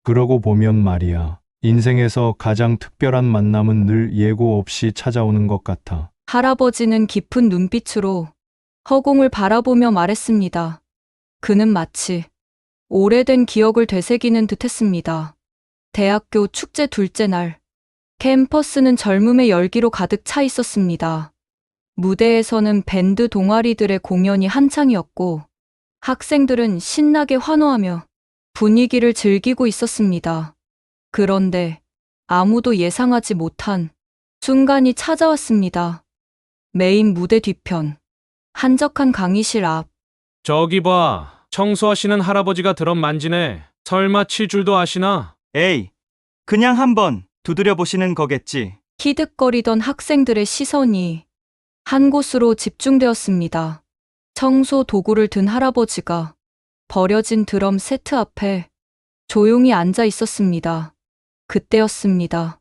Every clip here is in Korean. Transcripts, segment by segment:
그러고 보면 말이야. 인생에서 가장 특별한 만남은 늘 예고 없이 찾아오는 것 같아. 할아버지는 깊은 눈빛으로 허공을 바라보며 말했습니다. 그는 마치 오래된 기억을 되새기는 듯 했습니다. 대학교 축제 둘째 날, 캠퍼스는 젊음의 열기로 가득 차 있었습니다. 무대에서는 밴드 동아리들의 공연이 한창이었고, 학생들은 신나게 환호하며 분위기를 즐기고 있었습니다. 그런데 아무도 예상하지 못한 순간이 찾아왔습니다. 메인 무대 뒤편, 한적한 강의실 앞, 저기 봐. 청소하시는 할아버지가 드럼 만지네. 설마 칠 줄도 아시나? 에이, 그냥 한번 두드려 보시는 거겠지. 키득거리던 학생들의 시선이 한 곳으로 집중되었습니다. 청소 도구를 든 할아버지가 버려진 드럼 세트 앞에 조용히 앉아 있었습니다. 그때였습니다.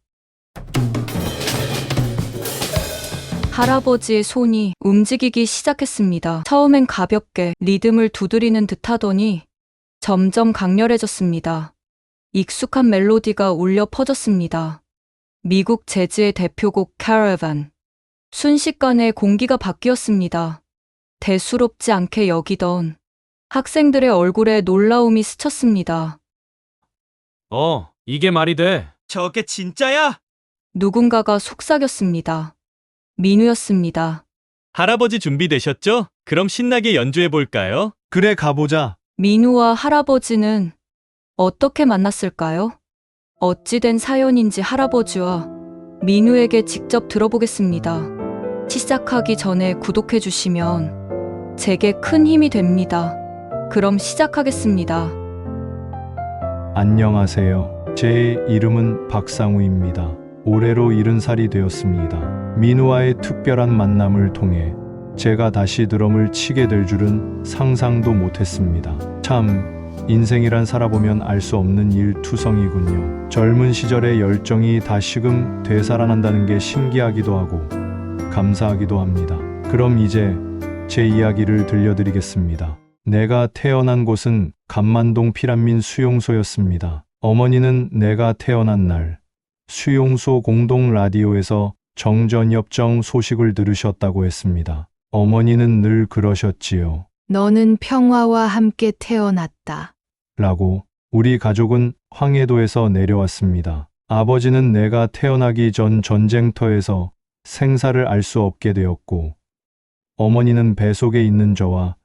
할아버지의 손이 움직이기 시작했습니다. 처음엔 가볍게 리듬을 두드리는 듯 하더니 점점 강렬해졌습니다. 익숙한 멜로디가 울려 퍼졌습니다. 미국 재즈의 대표곡 Caravan. 순식간에 공기가 바뀌었습니다. 대수롭지 않게 여기던 학생들의 얼굴에 놀라움이 스쳤습니다. 이게 말이 돼. 저게 진짜야? 누군가가 속삭였습니다. 민우였습니다. 할아버지 준비되셨죠? 그럼 신나게 연주해 볼까요? 그래, 가보자. 민우와 할아버지는 어떻게 만났을까요? 어찌된 사연인지 할아버지와 민우에게 직접 들어보겠습니다. 시작하기 전에 구독해 주시면 제게 큰 힘이 됩니다. 그럼 시작하겠습니다. 안녕하세요. 제 이름은 박상우입니다. 올해로 70살이 되었습니다. 민우와의 특별한 만남을 통해 제가 다시 드럼을 치게 될 줄은 상상도 못했습니다. 참, 인생이란 살아보면 알 수 없는 일투성이군요. 젊은 시절의 열정이 다시금 되살아난다는 게 신기하기도 하고 감사하기도 합니다. 그럼 이제 제 이야기를 들려드리겠습니다. 내가 태어난 곳은 감만동 피란민 수용소였습니다. 어머니는 내가 태어난 날 수용소 공동 라디오에서 정전협정 소식을 들으셨다고 했습니다. 어머니는 늘 그러셨지요. 너는 평화와 함께 태어났다. 라고. 우리 가족은 황해도에서 내려왔습니다. 아버지는 내가 태어나기 전 전쟁터에서 생사를 알 수 없게 되었고, 어머니는 배 속에 있는 저와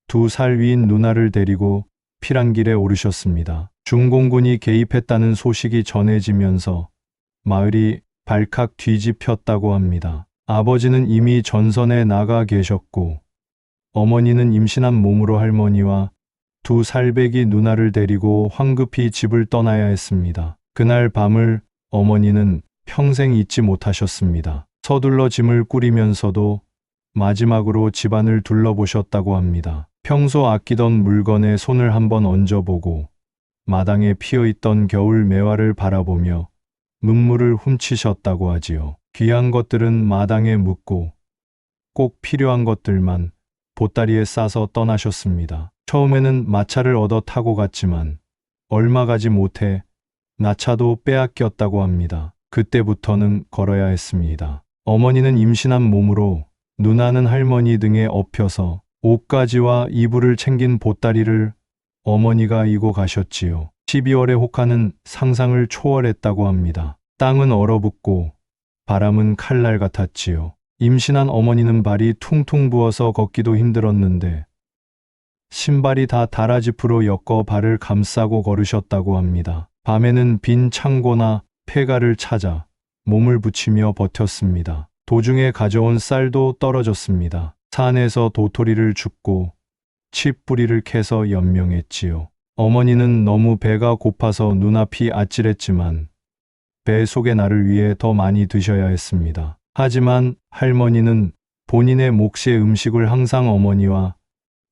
2살 위인 누나를 데리고 피란길에 오르셨습니다. 중공군이 개입했다는 소식이 전해지면서 마을이 발칵 뒤집혔다고 합니다. 아버지는 이미 전선에 나가 계셨고, 어머니는 임신한 몸으로 할머니와 2살배기 누나를 데리고 황급히 집을 떠나야 했습니다. 그날 밤을 어머니는 평생 잊지 못하셨습니다. 서둘러 짐을 꾸리면서도 마지막으로 집안을 둘러보셨다고 합니다. 평소 아끼던 물건에 손을 한번 얹어보고 마당에 피어있던 겨울 매화를 바라보며 눈물을 훔치셨다고 하지요. 귀한 것들은 마당에 묻고 꼭 필요한 것들만 보따리에 싸서 떠나셨습니다. 처음에는 마차를 얻어 타고 갔지만 얼마 가지 못해 나차도 빼앗겼다고 합니다. 그때부터는 걸어야 했습니다. 어머니는 임신한 몸으로, 누나는 할머니 등에 엎여서 옷가지와 이불을 챙긴 보따리를 어머니가 이고 가셨지요. 12월의 혹한은 상상을 초월했다고 합니다. 땅은 얼어붙고 바람은 칼날 같았지요. 임신한 어머니는 발이 퉁퉁 부어서 걷기도 힘들었는데 신발이 다 다라지프로 엮어 발을 감싸고 걸으셨다고 합니다. 밤에는 빈 창고나 폐가를 찾아 몸을 붙이며 버텼습니다. 도중에 가져온 쌀도 떨어졌습니다. 산에서 도토리를 줍고 칡뿌리를 캐서 연명했지요. 어머니는 너무 배가 고파서 눈앞이 아찔했지만 배 속의 나를 위해 더 많이 드셔야 했습니다. 하지만 할머니는 본인의 몫의 음식을 항상 어머니와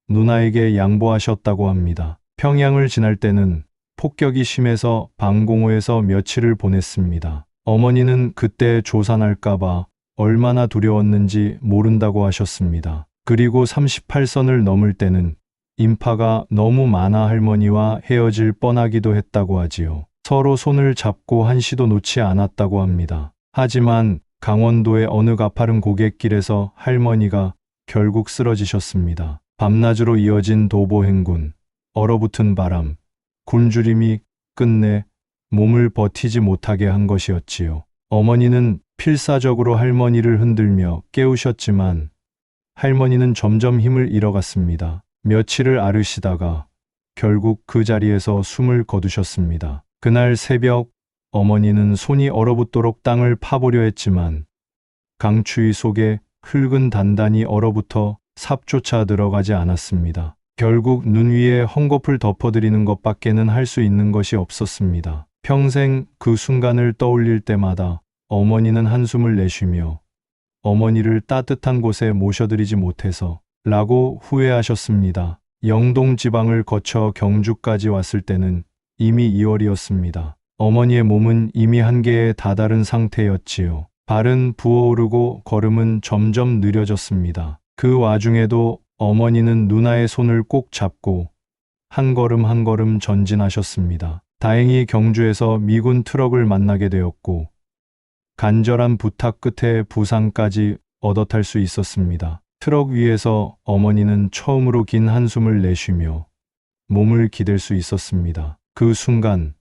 누나에게 양보하셨다고 합니다. 평양을 지날 때는 폭격이 심해서 방공호에서 며칠을 보냈습니다. 어머니는 그때 조산할까봐 얼마나 두려웠는지 모른다고 하셨습니다. 그리고 38선을 넘을 때는 인파가 너무 많아 할머니와 헤어질 뻔하기도 했다고 하지요. 서로 손을 잡고 한시도 놓지 않았다고 합니다. 하지만 강원도의 어느 가파른 고갯길에서 할머니가 결국 쓰러지셨습니다. 밤낮으로 이어진 도보 행군, 얼어붙은 바람, 굶주림이 끝내 몸을 버티지 못하게 한 것이었지요. 어머니는 필사적으로 할머니를 흔들며 깨우셨지만 할머니는 점점 힘을 잃어갔습니다. 며칠을 앓으시다가 결국 그 자리에서 숨을 거두셨습니다. 그날 새벽 어머니는 손이 얼어붙도록 땅을 파보려 했지만 강추위 속에 흙은 단단히 얼어붙어 삽조차 들어가지 않았습니다. 결국 눈 위에 헝겊을 덮어드리는 것밖에는 할 수 있는 것이 없었습니다. 평생 그 순간을 떠올릴 때마다 어머니는 한숨을 내쉬며 어머니를 따뜻한 곳에 모셔드리지 못해서 라고 후회하셨습니다. 영동 지방을 거쳐 경주까지 왔을 때는 이미 2월이었습니다. 어머니의 몸은 이미 한계에 다다른 상태였지요. 발은 부어오르고 걸음은 점점 느려졌습니다. 그 와중에도 어머니는 누나의 손을 꼭 잡고 한 걸음 한 걸음 전진하셨습니다. 다행히 경주에서 미군 트럭을 만나게 되었고 간절한 부탁 끝에 부산까지 얻어 탈 수 있었습니다. 트럭 위에서 어머니는 처음으로 긴 한숨을 내쉬며 몸을 기댈 수 있었습니다. 그 순간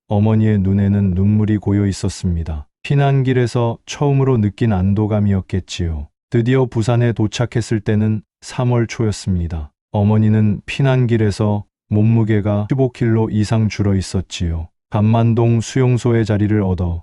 어머니의 눈에는 눈물이 고여 있었습니다. 피난길에서 처음으로 느낀 안도감이었겠지요. 드디어 부산에 도착했을 때는 3월 초였습니다. 어머니는 피난길에서 몸무게가 15kg 이상 줄어 있었지요. 감만동 수용소의 자리를 얻어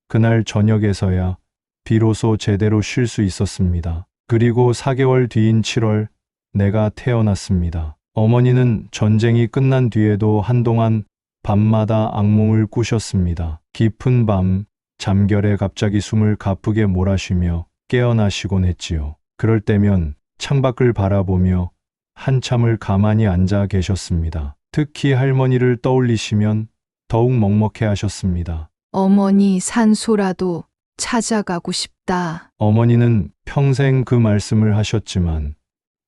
그날 저녁에서야 비로소 제대로 쉴 수 있었습니다. 그리고 4개월 뒤인 7월 내가 태어났습니다. 어머니는 전쟁이 끝난 뒤에도 한동안 밤마다 악몽을 꾸셨습니다. 깊은 밤 잠결에 갑자기 숨을 가쁘게 몰아쉬며 깨어나시곤 했지요. 그럴 때면 창밖을 바라보며 한참을 가만히 앉아 계셨습니다. 특히 할머니를 떠올리시면 더욱 먹먹해 하셨습니다. 어머니 산소라도 찾아가고 싶다. 어머니는 평생 그 말씀을 하셨지만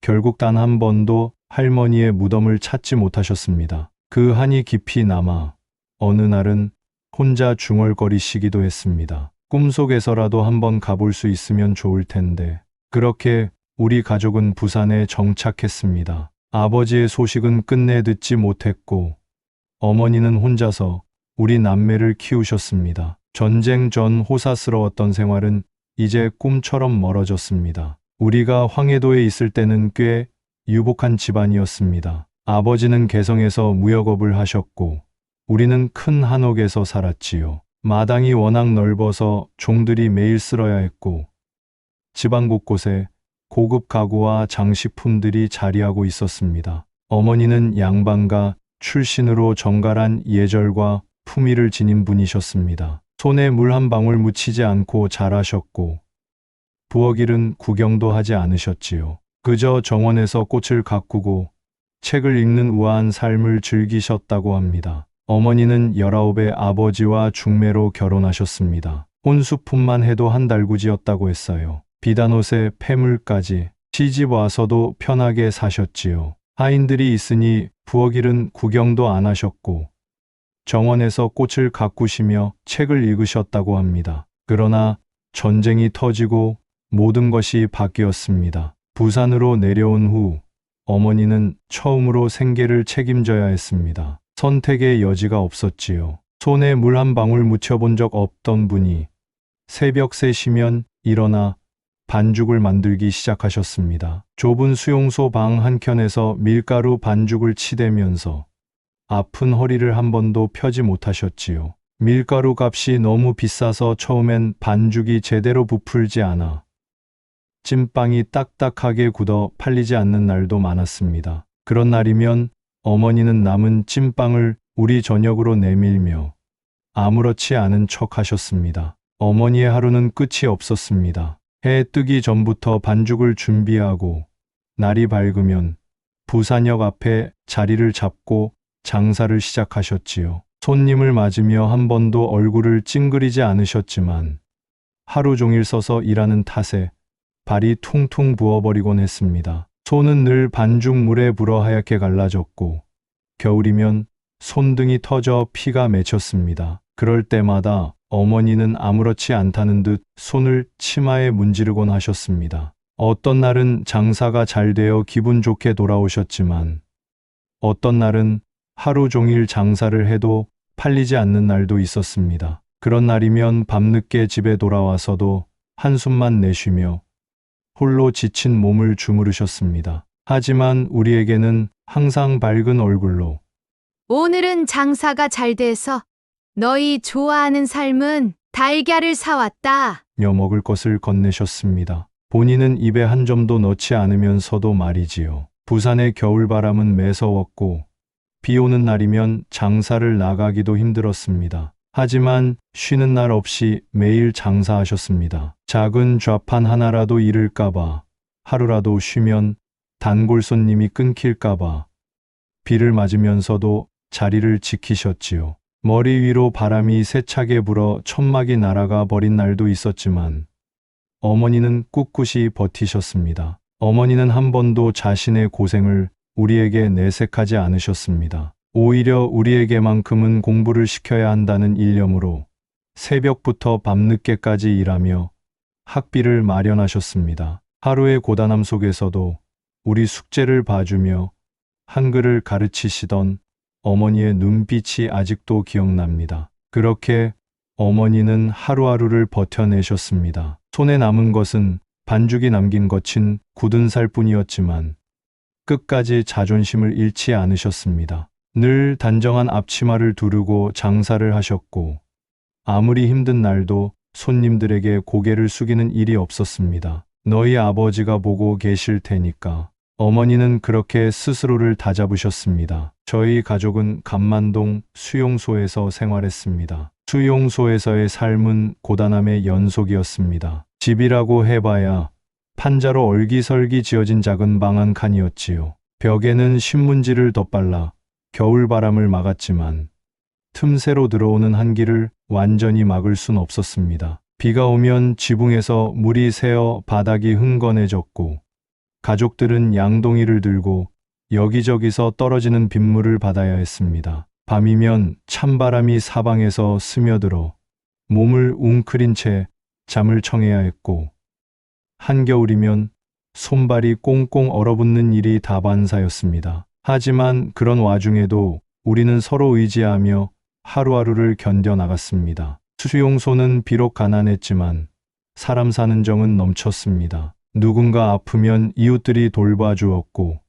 결국 단 한 번도 할머니의 무덤을 찾지 못하셨습니다. 그 한이 깊이 남아 어느 날은 혼자 중얼거리시기도 했습니다. 꿈속에서라도 한번 가볼 수 있으면 좋을 텐데. 그렇게 우리 가족은 부산에 정착했습니다. 아버지의 소식은 끝내 듣지 못했고 어머니는 혼자서 우리 남매를 키우셨습니다. 전쟁 전 호사스러웠던 생활은 이제 꿈처럼 멀어졌습니다. 우리가 황해도에 있을 때는 꽤 유복한 집안이었습니다. 아버지는 개성에서 무역업을 하셨고 우리는 큰 한옥에서 살았지요. 마당이 워낙 넓어서 종들이 매일 쓸어야 했고 집안 곳곳에 고급 가구와 장식품들이 자리하고 있었습니다. 어머니는 양반가 출신으로 정갈한 예절과 품위를 지닌 분이셨습니다. 손에 물 한 방울 묻히지 않고 잘하셨고 부엌일은 구경도 하지 않으셨지요. 그저 정원에서 꽃을 가꾸고 책을 읽는 우아한 삶을 즐기셨다고 합니다. 어머니는 19에 아버지와 중매로 결혼하셨습니다. 혼수품만 해도 한 달구지였다고 했어요. 비단옷에 폐물까지 시집 와서도 편하게 사셨지요. 하인들이 있으니 부엌일은 구경도 안 하셨고 정원에서 꽃을 가꾸시며 책을 읽으셨다고 합니다. 그러나 전쟁이 터지고 모든 것이 바뀌었습니다. 부산으로 내려온 후 어머니는 처음으로 생계를 책임져야 했습니다. 선택의 여지가 없었지요. 손에 물 한 방울 묻혀본 적 없던 분이 새벽 3시면 일어나 반죽을 만들기 시작하셨습니다. 좁은 수용소 방 한켠에서 밀가루 반죽을 치대면서 아픈 허리를 한 번도 펴지 못하셨지요. 밀가루 값이 너무 비싸서 처음엔 반죽이 제대로 부풀지 않아 찐빵이 딱딱하게 굳어 팔리지 않는 날도 많았습니다. 그런 날이면 어머니는 남은 찐빵을 우리 저녁으로 내밀며 아무렇지 않은 척 하셨습니다. 어머니의 하루는 끝이 없었습니다. 해 뜨기 전부터 반죽을 준비하고 날이 밝으면 부산역 앞에 자리를 잡고 장사를 시작하셨지요. 손님을 맞으며 한 번도 얼굴을 찡그리지 않으셨지만 하루 종일 서서 일하는 탓에 발이 퉁퉁 부어버리곤 했습니다. 손은 늘 반죽물에 불어 하얗게 갈라졌고 겨울이면 손등이 터져 피가 맺혔습니다. 그럴 때마다 어머니는 아무렇지 않다는 듯 손을 치마에 문지르곤 하셨습니다. 어떤 날은 장사가 잘 되어 기분 좋게 돌아오셨지만 어떤 날은 하루 종일 장사를 해도 팔리지 않는 날도 있었습니다. 그런 날이면 밤늦게 집에 돌아와서도 한숨만 내쉬며 홀로 지친 몸을 주무르셨습니다. 하지만 우리에게는 항상 밝은 얼굴로 오늘은 장사가 잘 돼서 너희 좋아하는 삶은 달걀을 사왔다. 며 먹을 것을 건네셨습니다. 본인은 입에 한 점도 넣지 않으면서도 말이지요. 부산의 겨울바람은 매서웠고 비 오는 날이면 장사를 나가기도 힘들었습니다. 하지만 쉬는 날 없이 매일 장사하셨습니다. 작은 좌판 하나라도 잃을까봐, 하루라도 쉬면 단골 손님이 끊길까봐 비를 맞으면서도 자리를 지키셨지요. 머리 위로 바람이 세차게 불어 천막이 날아가 버린 날도 있었지만 어머니는 꿋꿋이 버티셨습니다. 어머니는 한 번도 자신의 고생을 우리에게 내색하지 않으셨습니다. 오히려 우리에게만큼은 공부를 시켜야 한다는 일념으로 새벽부터 밤늦게까지 일하며 학비를 마련하셨습니다. 하루의 고단함 속에서도 우리 숙제를 봐주며 한글을 가르치시던 어머니의 눈빛이 아직도 기억납니다. 그렇게 어머니는 하루하루를 버텨내셨습니다. 손에 남은 것은 반죽이 남긴 거친 굳은 살뿐이었지만 끝까지 자존심을 잃지 않으셨습니다. 늘 단정한 앞치마를 두르고 장사를 하셨고 아무리 힘든 날도 손님들에게 고개를 숙이는 일이 없었습니다. 너희 아버지가 보고 계실 테니까. 어머니는 그렇게 스스로를 다잡으셨습니다. 저희 가족은 감만동 수용소에서 생활했습니다. 수용소에서의 삶은 고단함의 연속이었습니다. 집이라고 해봐야 판자로 얼기설기 지어진 작은 방 한 칸이었지요. 벽에는 신문지를 덧발라 겨울바람을 막았지만 틈새로 들어오는 한기를 완전히 막을 순 없었습니다. 비가 오면 지붕에서 물이 새어 바닥이 흥건해졌고 가족들은 양동이를 들고 여기저기서 떨어지는 빗물을 받아야 했습니다. 밤이면 찬바람이 사방에서 스며들어 몸을 웅크린 채 잠을 청해야 했고 한겨울이면 손발이 꽁꽁 얼어붙는 일이 다반사였습니다. 하지만 그런 와중에도 우리는 서로 의지하며 하루하루를 견뎌나갔습니다. 수용소는 비록 가난했지만 사람 사는 정은 넘쳤습니다. 누군가 아프면 이웃들이 돌봐주었고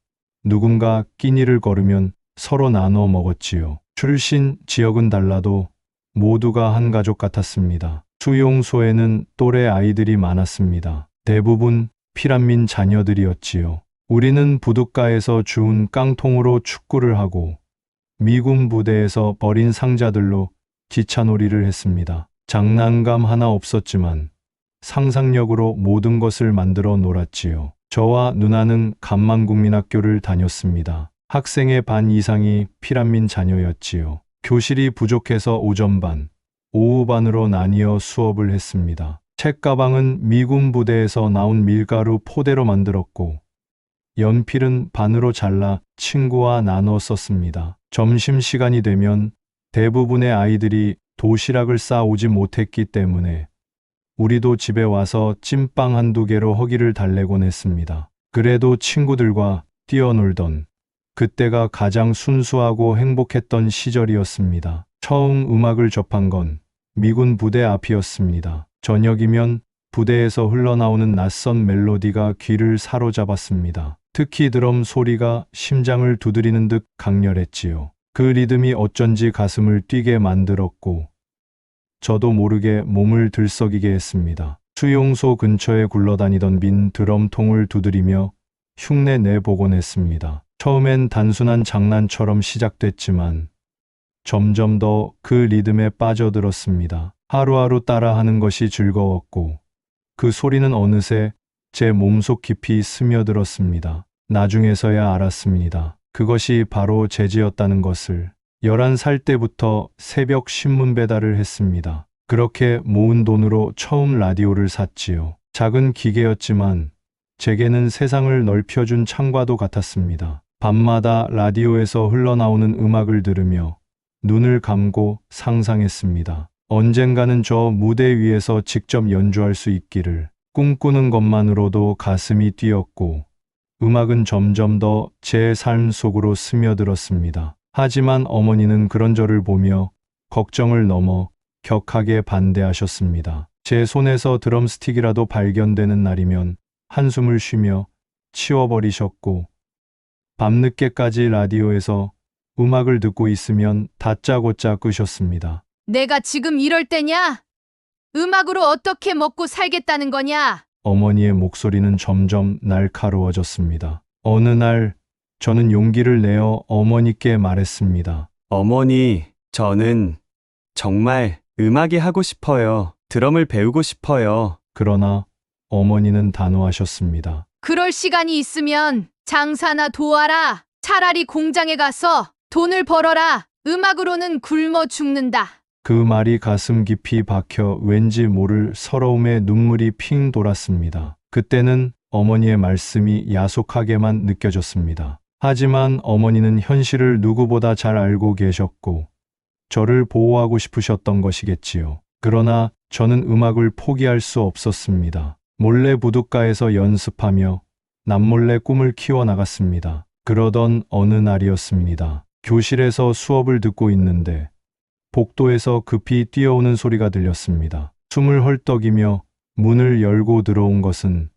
누군가 끼니를 거르면 서로 나눠 먹었지요. 출신 지역은 달라도 모두가 한 가족 같았습니다. 수용소에는 또래 아이들이 많았습니다. 대부분 피란민 자녀들이었지요. 우리는 부둣가에서 주운 깡통으로 축구를 하고 미군 부대에서 버린 상자들로 기차놀이를 했습니다. 장난감 하나 없었지만 상상력으로 모든 것을 만들어 놀았지요. 저와 누나는 감만국민학교를 다녔습니다. 학생의 반 이상이 피란민 자녀였지요. 교실이 부족해서 오전 반, 오후 반으로 나뉘어 수업을 했습니다. 책가방은 미군 부대에서 나온 밀가루 포대로 만들었고 연필은 반으로 잘라 친구와 나눠 썼습니다. 점심시간이 되면 대부분의 아이들이 도시락을 싸오지 못했기 때문에 우리도 집에 와서 찐빵 한두 개로 허기를 달래곤 했습니다. 그래도 친구들과 뛰어놀던 그때가 가장 순수하고 행복했던 시절이었습니다. 처음 음악을 접한 건 미군 부대 앞이었습니다. 저녁이면 부대에서 흘러나오는 낯선 멜로디가 귀를 사로잡았습니다. 특히 드럼 소리가 심장을 두드리는 듯 강렬했지요. 그 리듬이 어쩐지 가슴을 뛰게 만들었고 저도 모르게 몸을 들썩이게 했습니다. 수용소 근처에 굴러다니던 빈 드럼통을 두드리며 흉내 내보곤 했습니다. 처음엔 단순한 장난처럼 시작됐지만 점점 더 그 리듬에 빠져들었습니다. 하루하루 따라하는 것이 즐거웠고 그 소리는 어느새 제 몸속 깊이 스며들었습니다. 나중에서야 알았습니다. 그것이 바로 재즈였다는 것을. 11살 때부터 새벽 신문 배달을 했습니다. 그렇게 모은 돈으로 처음 라디오를 샀지요. 작은 기계였지만 제게는 세상을 넓혀준 창과도 같았습니다. 밤마다 라디오에서 흘러나오는 음악을 들으며 눈을 감고 상상했습니다. 언젠가는 저 무대 위에서 직접 연주할 수 있기를 꿈꾸는 것만으로도 가슴이 뛰었고 음악은 점점 더 제 삶 속으로 스며들었습니다. 하지만 어머니는 그런 저를 보며 걱정을 넘어 격하게 반대하셨습니다. 제 손에서 드럼 스틱이라도 발견되는 날이면 한숨을 쉬며 치워버리셨고 밤늦게까지 라디오에서 음악을 듣고 있으면 다짜고짜 끄셨습니다. 내가 지금 이럴 때냐? 음악으로 어떻게 먹고 살겠다는 거냐? 어머니의 목소리는 점점 날카로워졌습니다. 어느 날 저는 용기를 내어 어머니께 말했습니다. 어머니, 저는 정말 음악이 하고 싶어요. 드럼을 배우고 싶어요. 그러나 어머니는 단호하셨습니다. 그럴 시간이 있으면 장사나 도와라. 차라리 공장에 가서 돈을 벌어라. 음악으로는 굶어 죽는다. 그 말이 가슴 깊이 박혀 왠지 모를 서러움에 눈물이 핑 돌았습니다. 그때는 어머니의 말씀이 야속하게만 느껴졌습니다. 하지만 어머니는 현실을 누구보다 잘 알고 계셨고 저를 보호하고 싶으셨던 것이겠지요. 그러나 저는 음악을 포기할 수 없었습니다. 몰래 부둣가에서 연습하며 남몰래 꿈을 키워나갔습니다. 그러던 어느 날이었습니다. 교실에서 수업을 듣고 있는데 복도에서 급히 뛰어오는 소리가 들렸습니다. 숨을 헐떡이며 문을 열고 들어온 것은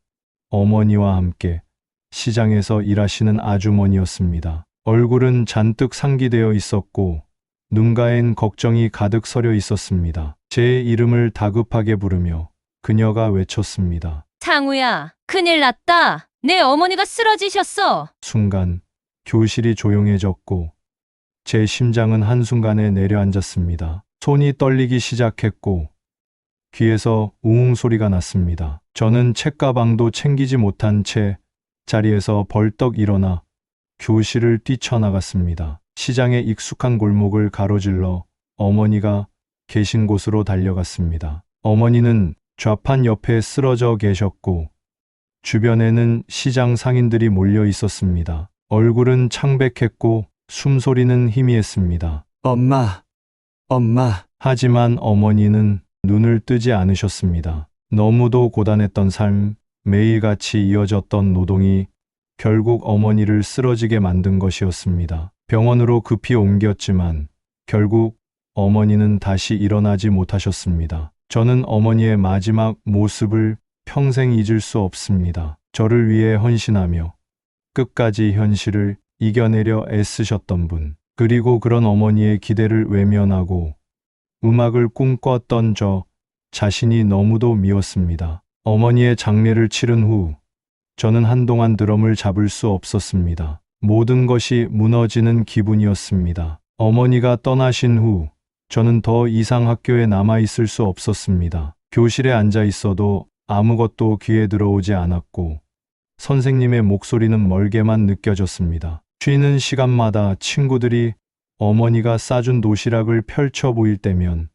어머니와 함께 시장에서 일하시는 아주머니였습니다. 얼굴은 잔뜩 상기되어 있었고 눈가엔 걱정이 가득 서려 있었습니다. 제 이름을 다급하게 부르며 그녀가 외쳤습니다. 창우야, 큰일 났다. 내 어머니가 쓰러지셨어. 순간 교실이 조용해졌고 제 심장은 한순간에 내려앉았습니다. 손이 떨리기 시작했고 귀에서 웅웅 소리가 났습니다. 저는 책가방도 챙기지 못한 채 자리에서 벌떡 일어나 교실을 뛰쳐나갔습니다. 시장의 익숙한 골목을 가로질러 어머니가 계신 곳으로 달려갔습니다. 어머니는 좌판 옆에 쓰러져 계셨고 주변에는 시장 상인들이 몰려 있었습니다. 얼굴은 창백했고 숨소리는 희미했습니다. 엄마. 하지만 어머니는 눈을 뜨지 않으셨습니다. 너무도 고단했던 삶, 매일같이 이어졌던 노동이 결국 어머니를 쓰러지게 만든 것이었습니다. 병원으로 급히 옮겼지만 결국 어머니는 다시 일어나지 못하셨습니다. 저는 어머니의 마지막 모습을 평생 잊을 수 없습니다. 저를 위해 헌신하며 끝까지 현실을 이겨내려 애쓰셨던 분, 그리고 그런 어머니의 기대를 외면하고 음악을 꿈꿨던 저 자신이 너무도 미웠습니다. 어머니의 장례를 치른 후 저는 한동안 드럼을 잡을 수 없었습니다. 모든 것이 무너지는 기분이었습니다. 어머니가 떠나신 후 저는 더 이상 학교에 남아 있을 수 없었습니다. 교실에 앉아 있어도 아무것도 귀에 들어오지 않았고 선생님의 목소리는 멀게만 느껴졌습니다. 쉬는 시간마다 친구들이 어머니가 싸준 도시락을 펼쳐 보일 때면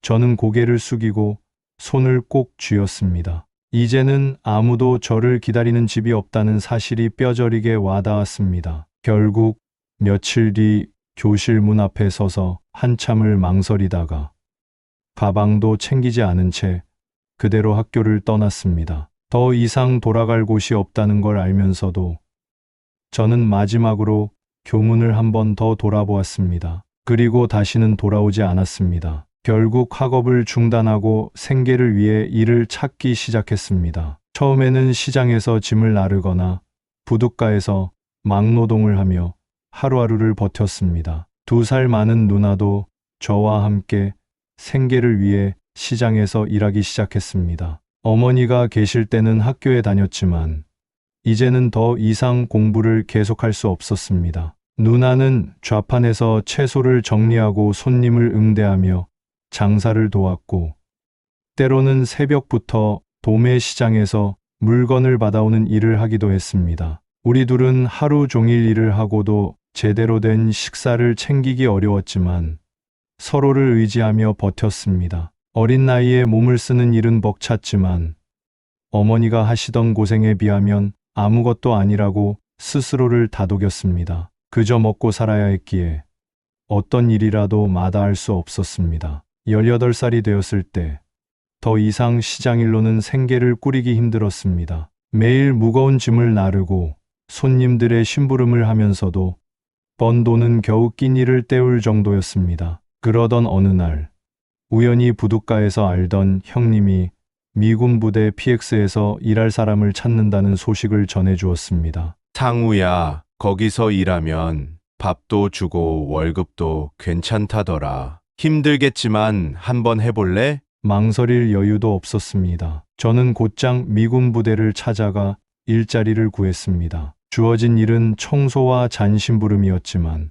저는 고개를 숙이고 손을 꼭 쥐었습니다. 이제는 아무도 저를 기다리는 집이 없다는 사실이 뼈저리게 와닿았습니다. 결국 며칠 뒤 교실 문 앞에 서서 한참을 망설이다가 가방도 챙기지 않은 채 그대로 학교를 떠났습니다. 더 이상 돌아갈 곳이 없다는 걸 알면서도 저는 마지막으로 교문을 한 번 더 돌아보았습니다. 그리고 다시는 돌아오지 않았습니다. 결국 학업을 중단하고 생계를 위해 일을 찾기 시작했습니다. 처음에는 시장에서 짐을 나르거나 부둣가에서 막노동을 하며 하루하루를 버텼습니다. 2살 많은 누나도 저와 함께 생계를 위해 시장에서 일하기 시작했습니다. 어머니가 계실 때는 학교에 다녔지만 이제는 더 이상 공부를 계속할 수 없었습니다. 누나는 좌판에서 채소를 정리하고 손님을 응대하며 장사를 도왔고 때로는 새벽부터 도매시장에서 물건을 받아오는 일을 하기도 했습니다. 우리 둘은 하루 종일 일을 하고도 제대로 된 식사를 챙기기 어려웠지만 서로를 의지하며 버텼습니다. 어린 나이에 몸을 쓰는 일은 벅찼지만 어머니가 하시던 고생에 비하면 아무것도 아니라고 스스로를 다독였습니다. 그저 먹고 살아야 했기에 어떤 일이라도 마다할 수 없었습니다. 18살이 되었을 때 더 이상 시장일로는 생계를 꾸리기 힘들었습니다. 매일 무거운 짐을 나르고 손님들의 심부름을 하면서도 번 돈은 겨우 끼니를 때울 정도였습니다. 그러던 어느 날 우연히 부둣가에서 알던 형님이 미군 부대 PX에서 일할 사람을 찾는다는 소식을 전해 주었습니다. 상우야, 거기서 일하면 밥도 주고 월급도 괜찮다더라. 힘들겠지만 한번 해볼래? 망설일 여유도 없었습니다. 저는 곧장 미군 부대를 찾아가 일자리를 구했습니다. 주어진 일은 청소와 잔심부름이었지만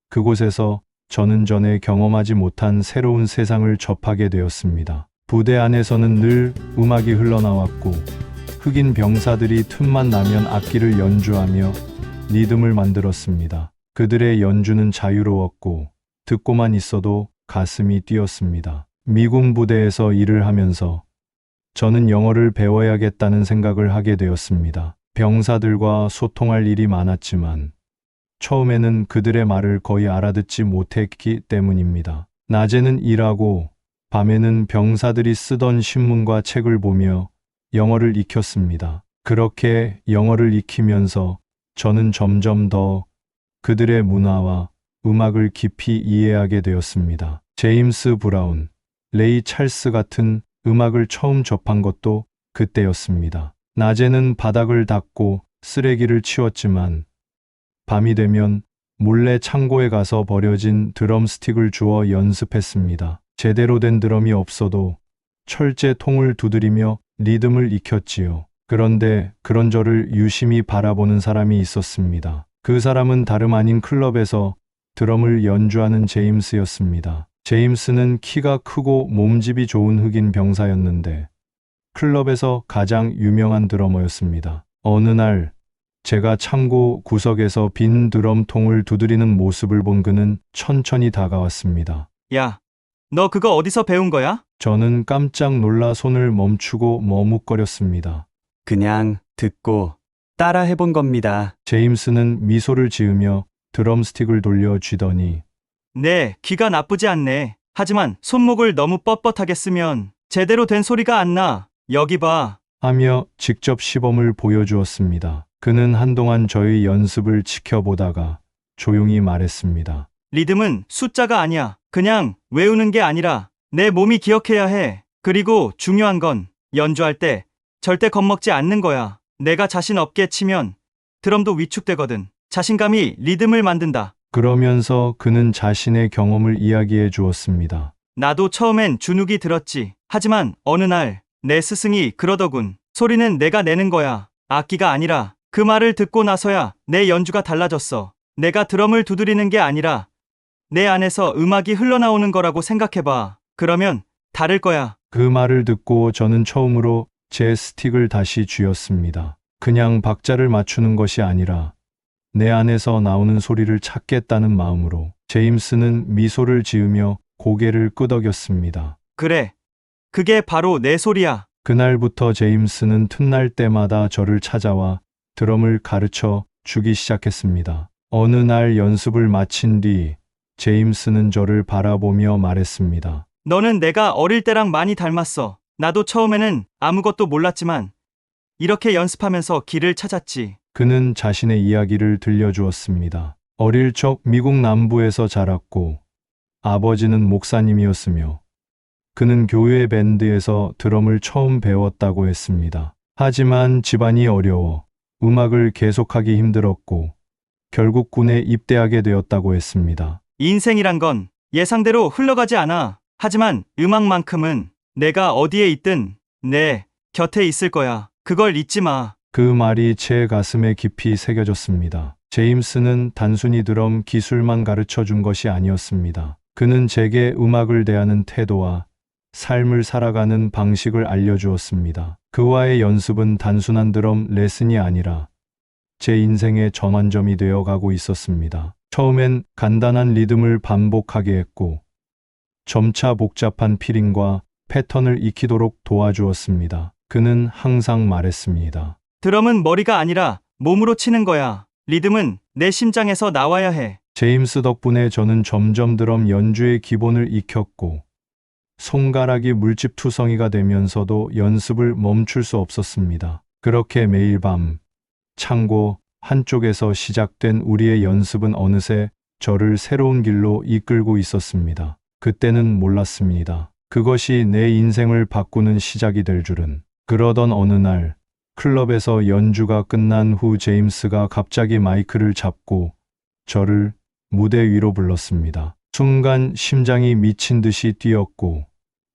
그곳에서 저는 전에 경험하지 못한 새로운 세상을 접하게 되었습니다. 부대 안에서는 늘 음악이 흘러나왔고 흑인 병사들이 틈만 나면 악기를 연주하며 리듬을 만들었습니다. 그들의 연주는 자유로웠고 듣고만 있어도 가슴이 뛰었습니다. 미군 부대에서 일을 하면서 저는 영어를 배워야겠다는 생각을 하게 되었습니다. 병사들과 소통할 일이 많았지만 처음에는 그들의 말을 거의 알아듣지 못했기 때문입니다. 낮에는 일하고 밤에는 병사들이 쓰던 신문과 책을 보며 영어를 익혔습니다. 그렇게 영어를 익히면서 저는 점점 더 그들의 문화와 음악을 깊이 이해하게 되었습니다. 제임스 브라운, 레이 찰스 같은 음악을 처음 접한 것도 그때였습니다. 낮에는 바닥을 닦고 쓰레기를 치웠지만 밤이 되면 몰래 창고에 가서 버려진 드럼 스틱을 주워 연습했습니다. 제대로 된 드럼이 없어도 철제 통을 두드리며 리듬을 익혔지요. 그런데 그런 저를 유심히 바라보는 사람이 있었습니다. 그 사람은 다름 아닌 클럽에서 드럼을 연주하는 제임스였습니다. 제임스는 키가 크고 몸집이 좋은 흑인 병사였는데 클럽에서 가장 유명한 드러머였습니다. 어느 날 제가 창고 구석에서 빈 드럼통을 두드리는 모습을 본 그는 천천히 다가왔습니다. 야, 너 그거 어디서 배운 거야? 저는 깜짝 놀라 손을 멈추고 머뭇거렸습니다. 그냥 듣고 따라 해본 겁니다. 제임스는 미소를 지으며 드럼 스틱을 돌려 쥐더니 네, 귀가 나쁘지 않네. 하지만 손목을 너무 뻣뻣하게 쓰면 제대로 된 소리가 안 나. 여기 봐. 하며 직접 시범을 보여주었습니다. 그는 한동안 저의 연습을 지켜보다가 조용히 말했습니다. 리듬은 숫자가 아니야. 그냥 외우는 게 아니라 내 몸이 기억해야 해. 그리고 중요한 건 연주할 때 절대 겁먹지 않는 거야. 내가 자신 없게 치면 드럼도 위축되거든. 자신감이 리듬을 만든다. 그러면서 그는 자신의 경험을 이야기해 주었습니다. 나도 처음엔 주눅이 들었지. 하지만 어느 날 내 스승이 그러더군. 소리는 내가 내는 거야. 악기가 아니라. 그 말을 듣고 나서야 내 연주가 달라졌어. 내가 드럼을 두드리는 게 아니라 내 안에서 음악이 흘러나오는 거라고 생각해봐. 그러면 다를 거야. 그 말을 듣고 저는 처음으로 제 스틱을 다시 쥐었습니다. 그냥 박자를 맞추는 것이 아니라 내 안에서 나오는 소리를 찾겠다는 마음으로. 제임스는 미소를 지으며 고개를 끄덕였습니다. 그래. 그게 바로 내 소리야. 그날부터 제임스는 틈날 때마다 저를 찾아와 드럼을 가르쳐 주기 시작했습니다. 어느 날 연습을 마친 뒤 제임스는 저를 바라보며 말했습니다. 너는 내가 어릴 때랑 많이 닮았어. 나도 처음에는 아무것도 몰랐지만 이렇게 연습하면서 길을 찾았지. 그는 자신의 이야기를 들려주었습니다. 어릴 적 미국 남부에서 자랐고 아버지는 목사님이었으며 그는 교회 밴드에서 드럼을 처음 배웠다고 했습니다. 하지만 집안이 어려워 음악을 계속하기 힘들었고 결국 군에 입대하게 되었다고 했습니다. 인생이란 건 예상대로 흘러가지 않아. 하지만 음악만큼은 내가 어디에 있든 내 곁에 있을 거야. 그걸 잊지 마. 그 말이 제 가슴에 깊이 새겨졌습니다. 제임스는 단순히 드럼 기술만 가르쳐 준 것이 아니었습니다. 그는 제게 음악을 대하는 태도와 삶을 살아가는 방식을 알려주었습니다. 그와의 연습은 단순한 드럼 레슨이 아니라 제 인생의 전환점이 되어 가고 있었습니다. 처음엔 간단한 리듬을 반복하게 했고 점차 복잡한 필링과 패턴을 익히도록 도와주었습니다. 그는 항상 말했습니다. 드럼은 머리가 아니라 몸으로 치는 거야. 리듬은 내 심장에서 나와야 해. 제임스 덕분에 저는 점점 드럼 연주의 기본을 익혔고 손가락이 물집투성이가 되면서도 연습을 멈출 수 없었습니다. 그렇게 매일 밤 창고 한쪽에서 시작된 우리의 연습은 어느새 저를 새로운 길로 이끌고 있었습니다. 그때는 몰랐습니다. 그것이 내 인생을 바꾸는 시작이 될 줄은. 그러던 어느 날 클럽에서 연주가 끝난 후 제임스가 갑자기 마이크를 잡고 저를 무대 위로 불렀습니다. 순간 심장이 미친 듯이 뛰었고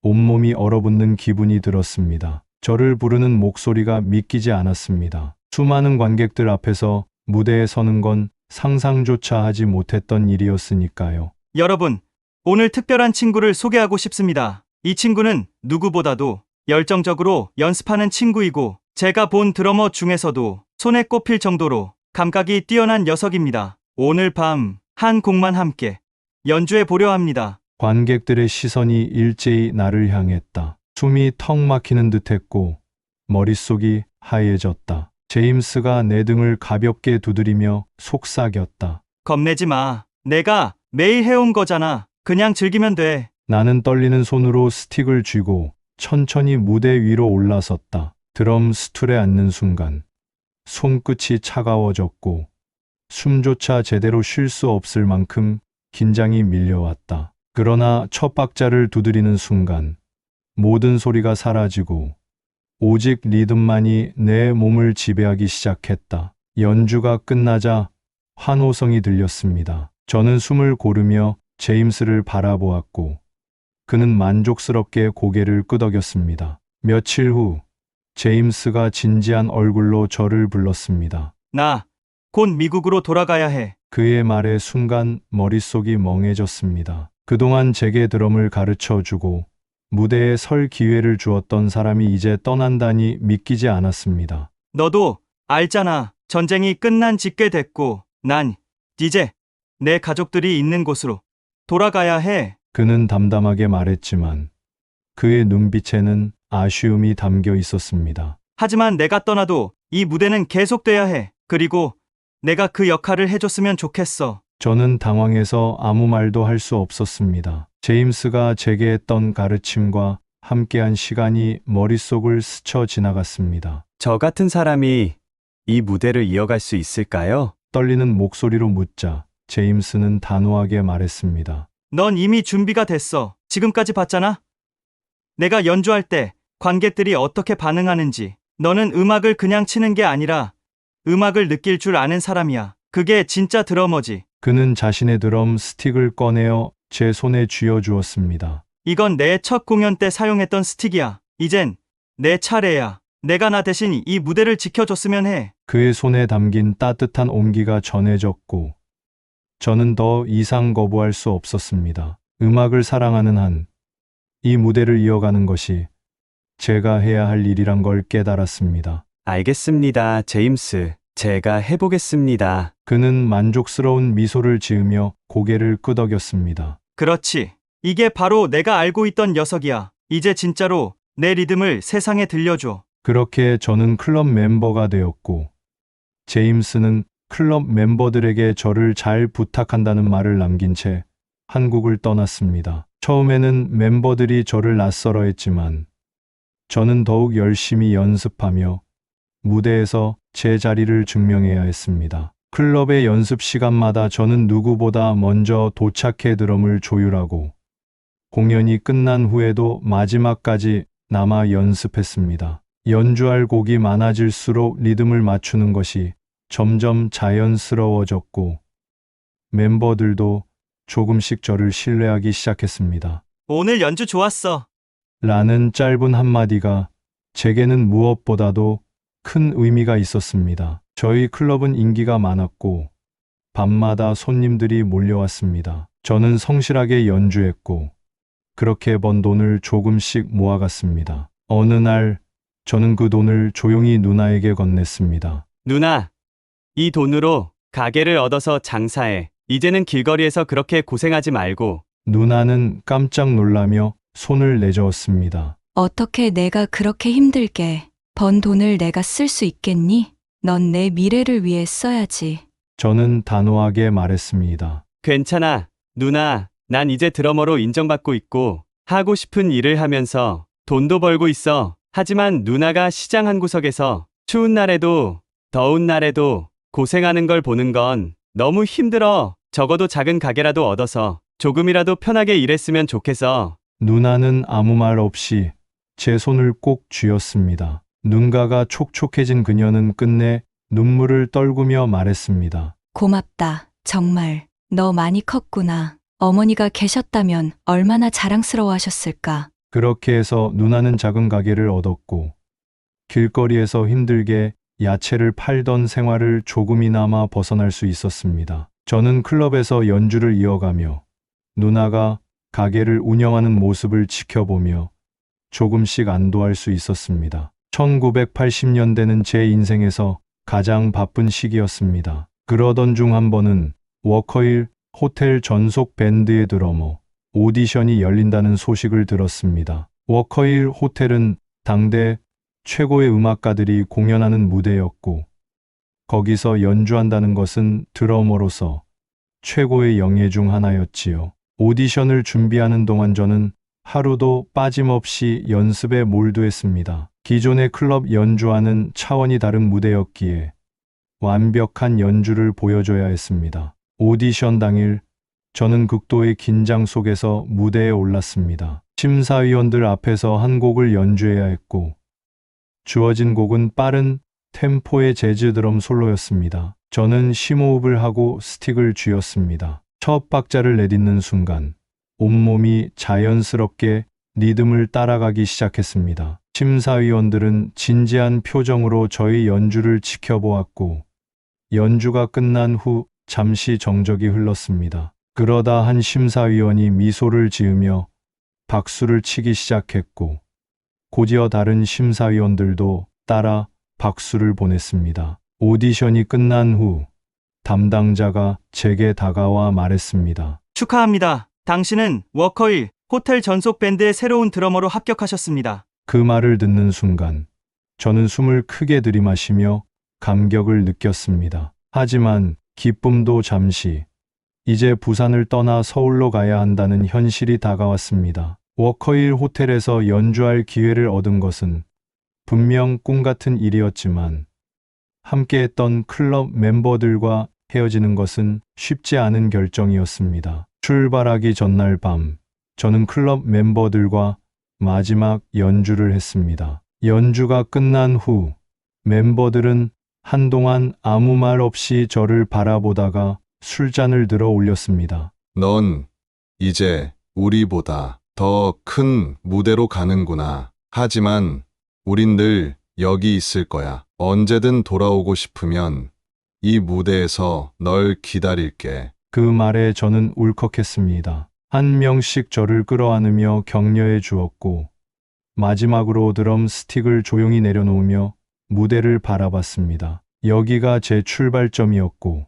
온몸이 얼어붙는 기분이 들었습니다. 저를 부르는 목소리가 믿기지 않았습니다. 수많은 관객들 앞에서 무대에 서는 건 상상조차 하지 못했던 일이었으니까요. 여러분, 오늘 특별한 친구를 소개하고 싶습니다. 이 친구는 누구보다도 열정적으로 연습하는 친구이고 제가 본 드러머 중에서도 손에 꼽힐 정도로 감각이 뛰어난 녀석입니다. 오늘 밤 한 곡만 함께 연주해 보려 합니다. 관객들의 시선이 일제히 나를 향했다. 숨이 턱 막히는 듯했고 머릿속이 하얘졌다. 제임스가 내 등을 가볍게 두드리며 속삭였다. 겁내지 마. 내가 매일 해온 거잖아. 그냥 즐기면 돼. 나는 떨리는 손으로 스틱을 쥐고 천천히 무대 위로 올라섰다. 드럼 스툴에 앉는 순간 손끝이 차가워졌고 숨조차 제대로 쉴 수 없을 만큼 긴장이 밀려왔다. 그러나 첫 박자를 두드리는 순간 모든 소리가 사라지고 오직 리듬만이 내 몸을 지배하기 시작했다. 연주가 끝나자 환호성이 들렸습니다. 저는 숨을 고르며 제임스를 바라보았고 그는 만족스럽게 고개를 끄덕였습니다. 며칠 후 제임스가 진지한 얼굴로 저를 불렀습니다. 나 곧 미국으로 돌아가야 해. 그의 말에 순간 머릿속이 멍해졌습니다. 그동안 제게 드럼을 가르쳐 주고 무대에 설 기회를 주었던 사람이 이제 떠난다니 믿기지 않았습니다. 너도 알잖아. 전쟁이 끝난 지 꽤 됐고 난 이제 내 가족들이 있는 곳으로 돌아가야 해. 그는 담담하게 말했지만 그의 눈빛에는 아쉬움이 담겨 있었습니다. 하지만 내가 떠나도 이 무대는 계속돼야 해. 그리고 내가 그 역할을 해줬으면 좋겠어. 저는 당황해서 아무 말도 할 수 없었습니다. 제임스가 제게 했던 가르침과 함께한 시간이 머릿속을 스쳐 지나갔습니다. 저 같은 사람이 이 무대를 이어갈 수 있을까요? 떨리는 목소리로 묻자 제임스는 단호하게 말했습니다. 넌 이미 준비가 됐어. 지금까지 봤잖아. 내가 연주할 때 관객들이 어떻게 반응하는지. 너는 음악을 그냥 치는 게 아니라 음악을 느낄 줄 아는 사람이야. 그게 진짜 드러머지. 그는 자신의 드럼 스틱을 꺼내어 제 손에 쥐어주었습니다. 이건 내 첫 공연 때 사용했던 스틱이야. 이젠 내 차례야. 내가 나 대신 이 무대를 지켜줬으면 해. 그의 손에 담긴 따뜻한 온기가 전해졌고 저는 더 이상 거부할 수 없었습니다. 음악을 사랑하는 한 이 무대를 이어가는 것이 제가 해야 할 일이란 걸 깨달았습니다. 알겠습니다, 제임스. 제가 해보겠습니다. 그는 만족스러운 미소를 지으며 고개를 끄덕였습니다. 그렇지. 이게 바로 내가 알고 있던 녀석이야. 이제 진짜로 내 리듬을 세상에 들려줘. 그렇게 저는 클럽 멤버가 되었고 제임스는 클럽 멤버들에게 저를 잘 부탁한다는 말을 남긴 채 한국을 떠났습니다. 처음에는 멤버들이 저를 낯설어했지만 저는 더욱 열심히 연습하며 무대에서 제 자리를 증명해야 했습니다. 클럽의 연습 시간마다 저는 누구보다 먼저 도착해 드럼을 조율하고 공연이 끝난 후에도 마지막까지 남아 연습했습니다. 연주할 곡이 많아질수록 리듬을 맞추는 것이 점점 자연스러워졌고 멤버들도 조금씩 저를 신뢰하기 시작했습니다. 오늘 연주 좋았어. 라는 짧은 한마디가 제게는 무엇보다도 큰 의미가 있었습니다. 저희 클럽은 인기가 많았고 밤마다 손님들이 몰려왔습니다. 저는 성실하게 연주했고 그렇게 번 돈을 조금씩 모아갔습니다. 어느 날 저는 그 돈을 조용히 누나에게 건넸습니다. 누나, 이 돈으로 가게를 얻어서 장사해. 이제는 길거리에서 그렇게 고생하지 말고. 누나는 깜짝 놀라며 손을 내저었습니다. 어떻게 내가 그렇게 힘들게 번 돈을 내가 쓸 수 있겠니? 넌 내 미래를 위해 써야지. 저는 단호하게 말했습니다. 괜찮아, 누나. 난 이제 드러머로 인정받고 있고 하고 싶은 일을 하면서 돈도 벌고 있어. 하지만 누나가 시장 한 구석에서 추운 날에도 더운 날에도 고생하는 걸 보는 건 너무 힘들어. 적어도 작은 가게라도 얻어서 조금이라도 편하게 일했으면 좋겠어. 누나는 아무 말 없이 제 손을 꼭 쥐었습니다. 눈가가 촉촉해진 그녀는 끝내 눈물을 떨구며 말했습니다. 고맙다. 정말. 너 많이 컸구나. 어머니가 계셨다면 얼마나 자랑스러워하셨을까. 그렇게 해서 누나는 작은 가게를 얻었고 길거리에서 힘들게 야채를 팔던 생활을 조금이나마 벗어날 수 있었습니다. 저는 클럽에서 연주를 이어가며 누나가 가게를 운영하는 모습을 지켜보며 조금씩 안도할 수 있었습니다. 1980년대는 제 인생에서 가장 바쁜 시기였습니다. 그러던 중 한 번은 워커힐 호텔 전속 밴드의 드러머 오디션이 열린다는 소식을 들었습니다. 워커힐 호텔은 당대 최고의 음악가들이 공연하는 무대였고 거기서 연주한다는 것은 드러머로서 최고의 영예 중 하나였지요. 오디션을 준비하는 동안 저는 하루도 빠짐없이 연습에 몰두했습니다. 기존의 클럽 연주와는 차원이 다른 무대였기에 완벽한 연주를 보여줘야 했습니다. 오디션 당일 저는 극도의 긴장 속에서 무대에 올랐습니다. 심사위원들 앞에서 한 곡을 연주해야 했고 주어진 곡은 빠른 템포의 재즈 드럼 솔로였습니다. 저는 심호흡을 하고 스틱을 쥐었습니다. 첫 박자를 내딛는 순간 온몸이 자연스럽게 리듬을 따라가기 시작했습니다. 심사위원들은 진지한 표정으로 저의 연주를 지켜보았고 연주가 끝난 후 잠시 정적이 흘렀습니다. 그러다 한 심사위원이 미소를 지으며 박수를 치기 시작했고 곧이어 다른 심사위원들도 따라 박수를 보냈습니다. 오디션이 끝난 후 담당자가 제게 다가와 말했습니다. 축하합니다. 당신은 워커힐 호텔 전속 밴드의 새로운 드러머로 합격하셨습니다. 그 말을 듣는 순간 저는 숨을 크게 들이마시며 감격을 느꼈습니다. 하지만 기쁨도 잠시 이제 부산을 떠나 서울로 가야 한다는 현실이 다가왔습니다. 워커힐 호텔에서 연주할 기회를 얻은 것은 분명 꿈 같은 일이었지만 함께했던 클럽 멤버들과 헤어지는 것은 쉽지 않은 결정이었습니다. 출발하기 전날 밤 저는 클럽 멤버들과 마지막 연주를 했습니다. 연주가 끝난 후 멤버들은 한동안 아무 말 없이 저를 바라보다가 술잔을 들어 올렸습니다. 넌 이제 우리보다 더 큰 무대로 가는구나. 하지만 우린 늘 여기 있을 거야. 언제든 돌아오고 싶으면 이 무대에서 널 기다릴게. 그 말에 저는 울컥했습니다. 한 명씩 저를 끌어안으며 격려해 주었고 마지막으로 드럼 스틱을 조용히 내려놓으며 무대를 바라봤습니다. 여기가 제 출발점이었고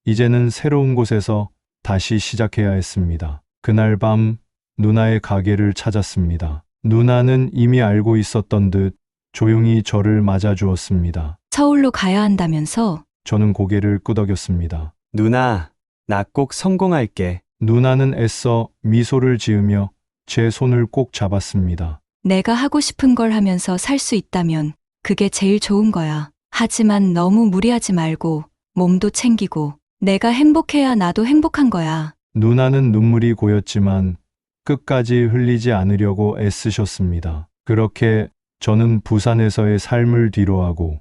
이제는 새로운 곳에서 다시 시작해야 했습니다. 그날 밤 누나의 가게를 찾았습니다. 누나는 이미 알고 있었던 듯 조용히 저를 맞아주었습니다. 서울로 가야 한다면서? 저는 고개를 끄덕였습니다. 누나, 나 꼭 성공할게. 누나는 애써 미소를 지으며 제 손을 꼭 잡았습니다. 내가 하고 싶은 걸 하면서 살 수 있다면 그게 제일 좋은 거야. 하지만 너무 무리하지 말고 몸도 챙기고 내가 행복해야 나도 행복한 거야. 누나는 눈물이 고였지만 끝까지 흘리지 않으려고 애쓰셨습니다. 그렇게 저는 부산에서의 삶을 뒤로하고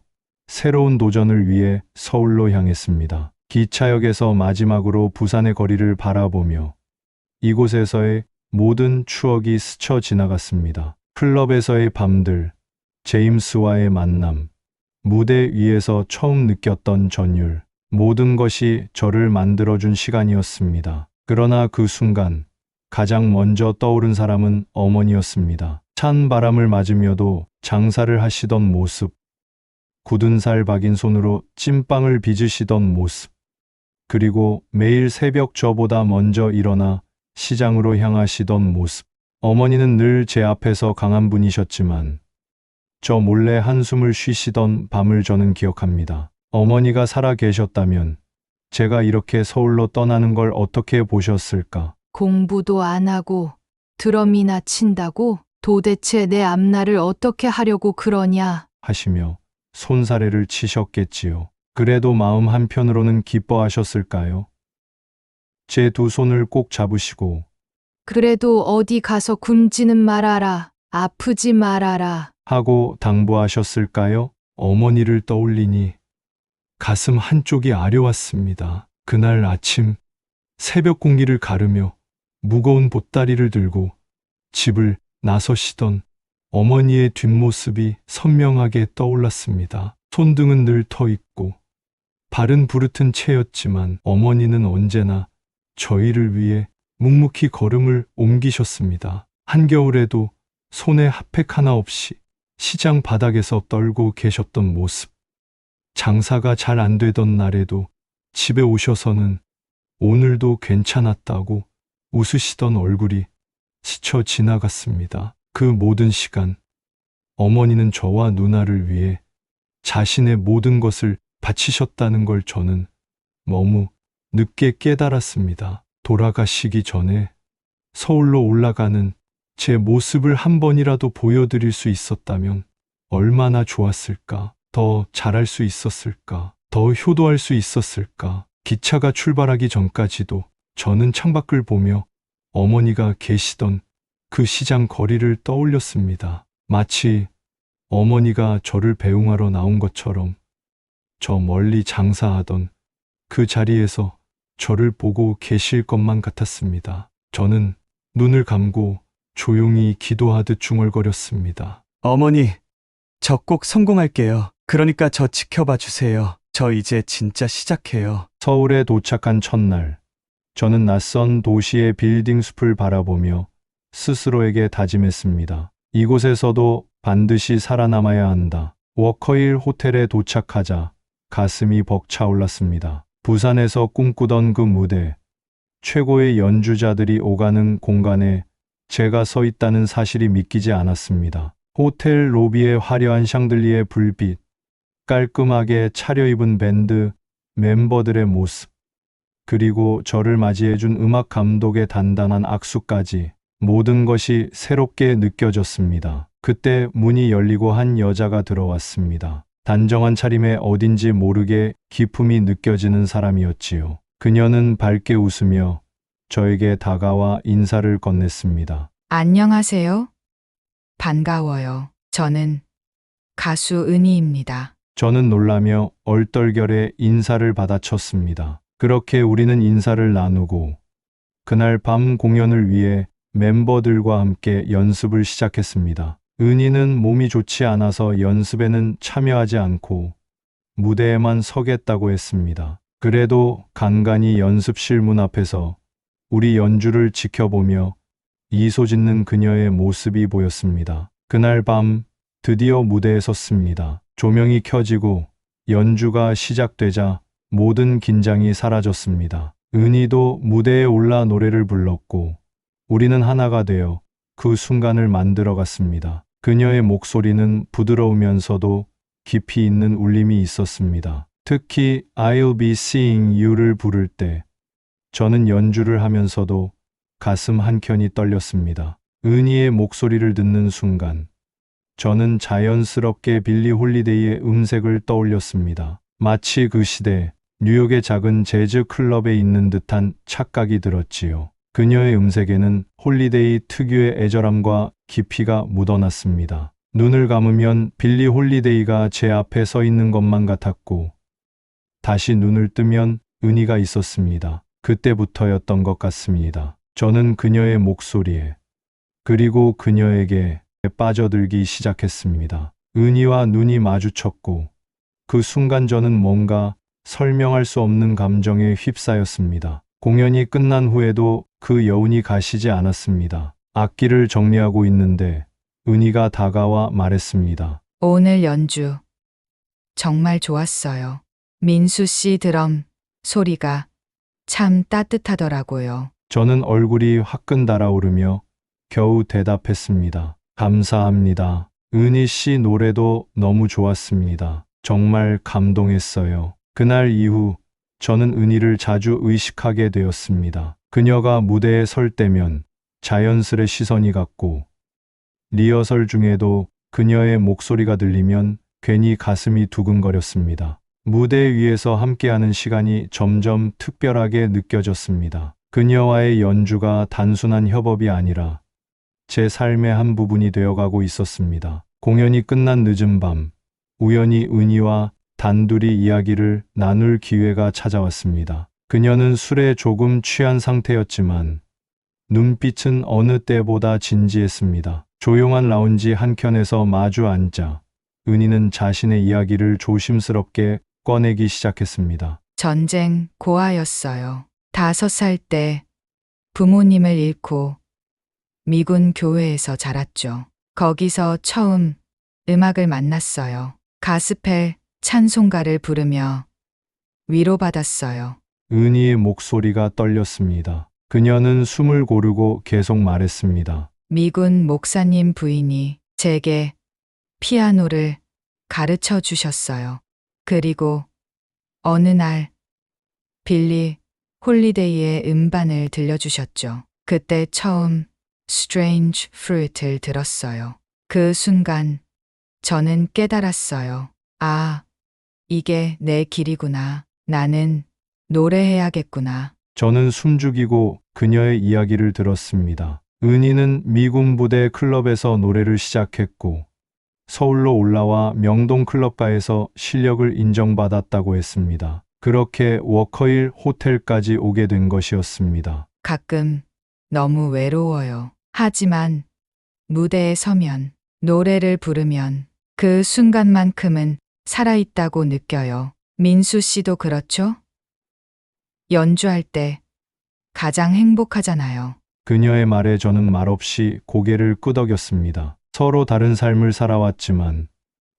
새로운 도전을 위해 서울로 향했습니다. 기차역에서 마지막으로 부산의 거리를 바라보며 이곳에서의 모든 추억이 스쳐 지나갔습니다. 클럽에서의 밤들, 제임스와의 만남, 무대 위에서 처음 느꼈던 전율, 모든 것이 저를 만들어준 시간이었습니다. 그러나 그 순간 가장 먼저 떠오른 사람은 어머니였습니다. 찬 바람을 맞으며도 장사를 하시던 모습, 굳은 살 박인 손으로 찐빵을 빚으시던 모습, 그리고 매일 새벽 저보다 먼저 일어나 시장으로 향하시던 모습. 어머니는 늘 제 앞에서 강한 분이셨지만 저 몰래 한숨을 쉬시던 밤을 저는 기억합니다. 어머니가 살아 계셨다면 제가 이렇게 서울로 떠나는 걸 어떻게 보셨을까 공부도 안 하고 드럼이나 친다고 도대체 내 앞날을 어떻게 하려고 그러냐. 하시며 손사래를 치셨겠지요. 그래도 마음 한편으로는 기뻐하셨을까요? 제 두 손을 꼭 잡으시고 그래도 어디 가서 굶지는 말아라. 아프지 말아라. 하고 당부하셨을까요? 어머니를 떠올리니 가슴 한쪽이 아려왔습니다. 그날 아침 새벽 공기를 가르며 무거운 보따리를 들고 집을 나서시던 어머니의 뒷모습이 선명하게 떠올랐습니다. 손등은 늘 터 있고 발은 부르튼 채였지만 어머니는 언제나 저희를 위해 묵묵히 걸음을 옮기셨습니다. 한겨울에도 손에 핫팩 하나 없이 시장 바닥에서 떨고 계셨던 모습. 장사가 잘 안 되던 날에도 집에 오셔서는 오늘도 괜찮았다고 웃으시던 얼굴이 스쳐 지나갔습니다. 그 모든 시간, 어머니는 저와 누나를 위해 자신의 모든 것을 바치셨다는 걸 저는 너무 늦게 깨달았습니다. 돌아가시기 전에 서울로 올라가는 제 모습을 한 번이라도 보여드릴 수 있었다면 얼마나 좋았을까? 더 잘할 수 있었을까? 더 효도할 수 있었을까? 기차가 출발하기 전까지도 저는 창밖을 보며 어머니가 계시던 그 시장 거리를 떠올렸습니다. 마치 어머니가 저를 배웅하러 나온 것처럼 저 멀리 장사하던 그 자리에서 저를 보고 계실 것만 같았습니다. 저는 눈을 감고 조용히 기도하듯 중얼거렸습니다. 어머니, 저 꼭 성공할게요. 그러니까 저 지켜봐 주세요. 저 이제 진짜 시작해요. 서울에 도착한 첫날, 저는 낯선 도시의 빌딩 숲을 바라보며 스스로에게 다짐했습니다. 이곳에서도 반드시 살아남아야 한다. 워커힐 호텔에 도착하자 가슴이 벅차올랐습니다. 부산에서 꿈꾸던 그 무대, 최고의 연주자들이 오가는 공간에 제가 서 있다는 사실이 믿기지 않았습니다. 호텔 로비의 화려한 샹들리에 불빛, 깔끔하게 차려입은 밴드 멤버들의 모습, 그리고 저를 맞이해준 음악 감독의 단단한 악수까지 모든 것이 새롭게 느껴졌습니다. 그때 문이 열리고 한 여자가 들어왔습니다. 단정한 차림에 어딘지 모르게 기품이 느껴지는 사람이었지요. 그녀는 밝게 웃으며 저에게 다가와 인사를 건넸습니다. 안녕하세요. 반가워요. 저는 가수 은희입니다. 저는 놀라며 얼떨결에 인사를 받아쳤습니다. 그렇게 우리는 인사를 나누고 그날 밤 공연을 위해 멤버들과 함께 연습을 시작했습니다. 은희는 몸이 좋지 않아서 연습에는 참여하지 않고 무대에만 서겠다고 했습니다. 그래도 간간히 연습실 문 앞에서 우리 연주를 지켜보며 이소 짓는 그녀의 모습이 보였습니다. 그날 밤 드디어 무대에 섰습니다. 조명이 켜지고 연주가 시작되자 모든 긴장이 사라졌습니다. 은희도 무대에 올라 노래를 불렀고 우리는 하나가 되어 그 순간을 만들어갔습니다. 그녀의 목소리는 부드러우면서도 깊이 있는 울림이 있었습니다. 특히 I'll be seeing you를 부를 때 저는 연주를 하면서도 가슴 한켠이 떨렸습니다. 은희의 목소리를 듣는 순간 저는 자연스럽게 빌리 홀리데이의 음색을 떠올렸습니다. 마치 그 시대 뉴욕의 작은 재즈 클럽에 있는 듯한 착각이 들었지요. 그녀의 음색에는 홀리데이 특유의 애절함과 깊이가 묻어났습니다. 눈을 감으면 빌리 홀리데이가 제 앞에 서 있는 것만 같았고 다시 눈을 뜨면 은희가 있었습니다. 그때부터였던 것 같습니다. 저는 그녀의 목소리에 그리고 그녀에게 빠져들기 시작했습니다. 은희와 눈이 마주쳤고 그 순간 저는 뭔가 설명할 수 없는 감정에 휩싸였습니다. 공연이 끝난 후에도 그 여운이 가시지 않았습니다. 악기를 정리하고 있는데 은희가 다가와 말했습니다. 오늘 연주 정말 좋았어요. 민수 씨 드럼 소리가 참 따뜻하더라고요. 저는 얼굴이 화끈 달아오르며 겨우 대답했습니다. 감사합니다. 은희 씨 노래도 너무 좋았습니다. 정말 감동했어요. 그날 이후 저는 은희를 자주 의식하게 되었습니다. 그녀가 무대에 설 때면 자연스레 시선이 갔고, 리허설 중에도 그녀의 목소리가 들리면 괜히 가슴이 두근거렸습니다. 무대 위에서 함께하는 시간이 점점 특별하게 느껴졌습니다. 그녀와의 연주가 단순한 협업이 아니라 제 삶의 한 부분이 되어가고 있었습니다. 공연이 끝난 늦은 밤, 우연히 은희와 단둘이 이야기를 나눌 기회가 찾아왔습니다. 그녀는 술에 조금 취한 상태였지만 눈빛은 어느 때보다 진지했습니다. 조용한 라운지 한켠에서 마주 앉자 은희는 자신의 이야기를 조심스럽게 꺼내기 시작했습니다. 전쟁 고아였어요. 5살 때 부모님을 잃고 미군 교회에서 자랐죠. 거기서 처음 음악을 만났어요. 가스펠 찬송가를 부르며 위로받았어요. 은희의 목소리가 떨렸습니다. 그녀는 숨을 고르고 계속 말했습니다. 미군 목사님 부인이 제게 피아노를 가르쳐 주셨어요. 그리고 어느 날 빌리 홀리데이의 음반을 들려주셨죠. 그때 처음 Strange Fruit을 들었어요. 그 순간 저는 깨달았어요. 아, 이게 내 길이구나. 나는 노래해야겠구나. 저는 숨죽이고 그녀의 이야기를 들었습니다. 은희는 미군 부대 클럽에서 노래를 시작했고 서울로 올라와 명동 클럽가에서 실력을 인정받았다고 했습니다. 그렇게 워커힐 호텔까지 오게 된 것이었습니다. 가끔 너무 외로워요. 하지만 무대에 서면, 노래를 부르면 그 순간만큼은 살아있다고 느껴요. 민수 씨도 그렇죠? 연주할 때 가장 행복하잖아요. 그녀의 말에 저는 말없이 고개를 끄덕였습니다. 서로 다른 삶을 살아왔지만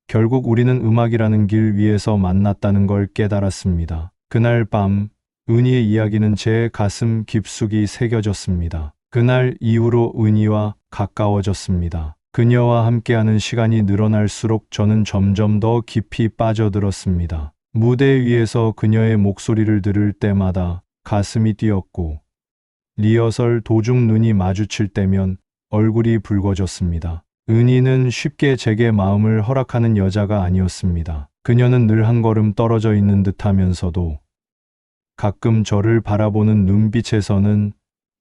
결국 우리는 음악이라는 길 위에서 만났다는 걸 깨달았습니다. 그날 밤 은희의 이야기는 제 가슴 깊숙이 새겨졌습니다. 그날 이후로 은희와 가까워졌습니다. 그녀와 함께하는 시간이 늘어날수록 저는 점점 더 깊이 빠져들었습니다. 무대 위에서 그녀의 목소리를 들을 때마다 가슴이 뛰었고 리허설 도중 눈이 마주칠 때면 얼굴이 붉어졌습니다. 은희는 쉽게 제게 마음을 허락하는 여자가 아니었습니다. 그녀는 늘 한 걸음 떨어져 있는 듯하면서도 가끔 저를 바라보는 눈빛에서는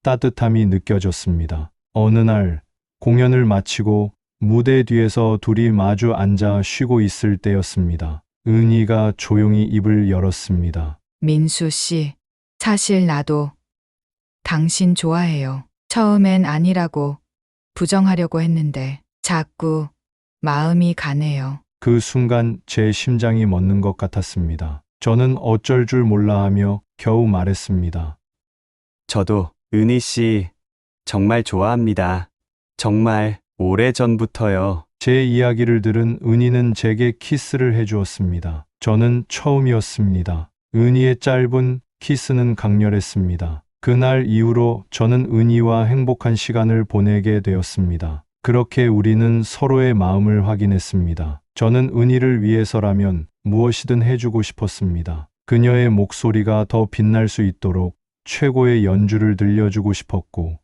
따뜻함이 느껴졌습니다. 어느 날 공연을 마치고 무대 뒤에서 둘이 마주 앉아 쉬고 있을 때였습니다. 은희가 조용히 입을 열었습니다. 민수 씨, 사실 나도 당신 좋아해요. 처음엔 아니라고 부정하려고 했는데 자꾸 마음이 가네요. 그 순간 제 심장이 멎는 것 같았습니다. 저는 어쩔 줄 몰라 하며 겨우 말했습니다. 저도 은희 씨 정말 좋아합니다. 정말 오래전부터요. 제 이야기를 들은 은희는 제게 키스를 해주었습니다. 저는 처음이었습니다. 은희의 짧은 키스는 강렬했습니다. 그날 이후로 저는 은희와 행복한 시간을 보내게 되었습니다. 그렇게 우리는 서로의 마음을 확인했습니다. 저는 은희를 위해서라면 무엇이든 해주고 싶었습니다. 그녀의 목소리가 더 빛날 수 있도록 최고의 연주를 들려주고 싶었고,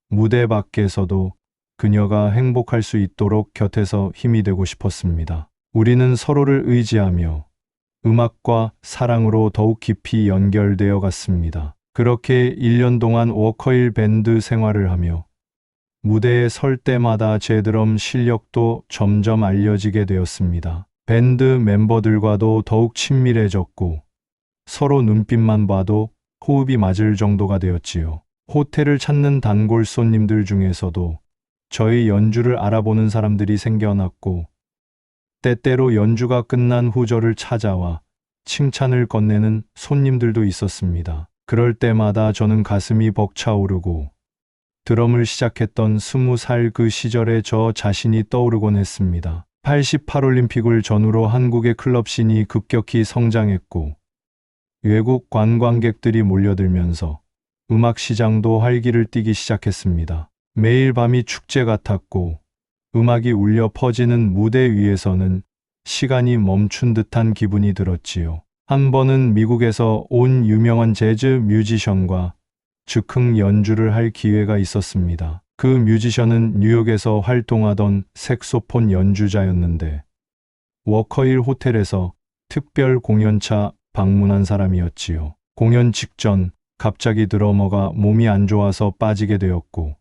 무대 밖에서도 그녀가 행복할 수 있도록 곁에서 힘이 되고 싶었습니다. 우리는 서로를 의지하며 음악과 사랑으로 더욱 깊이 연결되어 갔습니다. 그렇게 1년 동안 워커힐 밴드 생활을 하며 무대에 설 때마다 제 드럼 실력도 점점 알려지게 되었습니다. 밴드 멤버들과도 더욱 친밀해졌고 서로 눈빛만 봐도 호흡이 맞을 정도가 되었지요. 호텔을 찾는 단골 손님들 중에서도 저희 연주를 알아보는 사람들이 생겨났고 때때로 연주가 끝난 후 저를 찾아와 칭찬을 건네는 손님들도 있었습니다. 그럴 때마다 저는 가슴이 벅차오르고 드럼을 시작했던 20살 그 시절의 저 자신이 떠오르곤 했습니다. 88올림픽을 전후로 한국의 클럽씬이 급격히 성장했고 외국 관광객들이 몰려들면서 음악 시장도 활기를 띠기 시작했습니다. 매일 밤이 축제 같았고 음악이 울려 퍼지는 무대 위에서는 시간이 멈춘 듯한 기분이 들었지요. 한 번은 미국에서 온 유명한 재즈 뮤지션과 즉흥 연주를 할 기회가 있었습니다. 그 뮤지션은 뉴욕에서 활동하던 색소폰 연주자였는데 워커힐 호텔에서 특별 공연차 방문한 사람이었지요. 공연 직전 갑자기 드러머가 몸이 안 좋아서 빠지게 되었고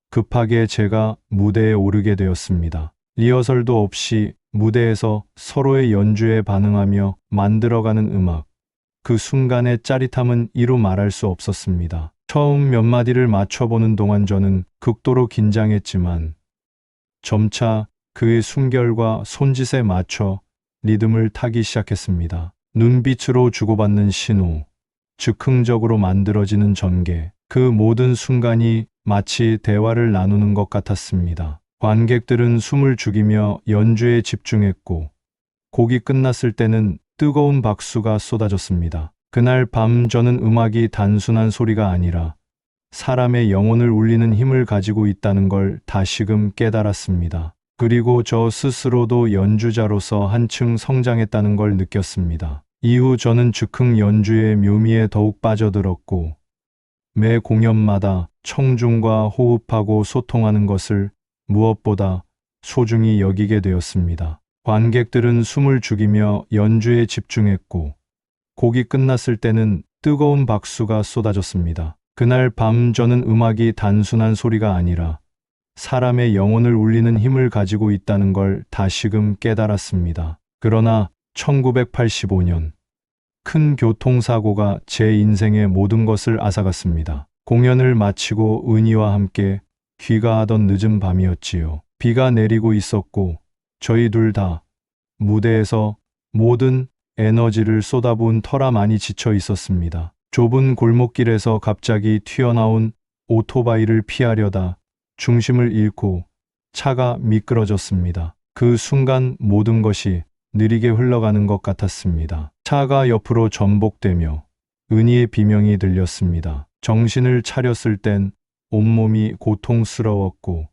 급하게 제가 무대에 오르게 되었습니다. 리허설도 없이 무대에서 서로의 연주에 반응하며 만들어가는 음악. 그 순간의 짜릿함은 이루 말할 수 없었습니다. 처음 몇 마디를 맞춰보는 동안 저는 극도로 긴장했지만 점차 그의 숨결과 손짓에 맞춰 리듬을 타기 시작했습니다. 눈빛으로 주고받는 신호, 즉흥적으로 만들어지는 전개, 그 모든 순간이 마치 대화를 나누는 것 같았습니다. 관객들은 숨을 죽이며 연주에 집중했고 곡이 끝났을 때는 뜨거운 박수가 쏟아졌습니다. 그날 밤 저는 음악이 단순한 소리가 아니라 사람의 영혼을 울리는 힘을 가지고 있다는 걸 다시금 깨달았습니다. 그리고 저 스스로도 연주자로서 한층 성장했다는 걸 느꼈습니다. 이후 저는 즉흥 연주의 묘미에 더욱 빠져들었고 매 공연마다 청중과 호흡하고 소통하는 것을 무엇보다 소중히 여기게 되었습니다. 관객들은 숨을 죽이며 연주에 집중했고 곡이 끝났을 때는 뜨거운 박수가 쏟아졌습니다. 그날 밤 저는 음악이 단순한 소리가 아니라 사람의 영혼을 울리는 힘을 가지고 있다는 걸 다시금 깨달았습니다. 그러나 1985년 큰 교통사고가 제 인생의 모든 것을 앗아갔습니다. 공연을 마치고 은희와 함께 귀가하던 늦은 밤이었지요. 비가 내리고 있었고 저희 둘 다 무대에서 모든 에너지를 쏟아부은 터라 많이 지쳐 있었습니다. 좁은 골목길에서 갑자기 튀어나온 오토바이를 피하려다 중심을 잃고 차가 미끄러졌습니다. 그 순간 모든 것이 느리게 흘러가는 것 같았습니다. 차가 옆으로 전복되며 은희의 비명이 들렸습니다. 정신을 차렸을 땐 온몸이 고통스러웠고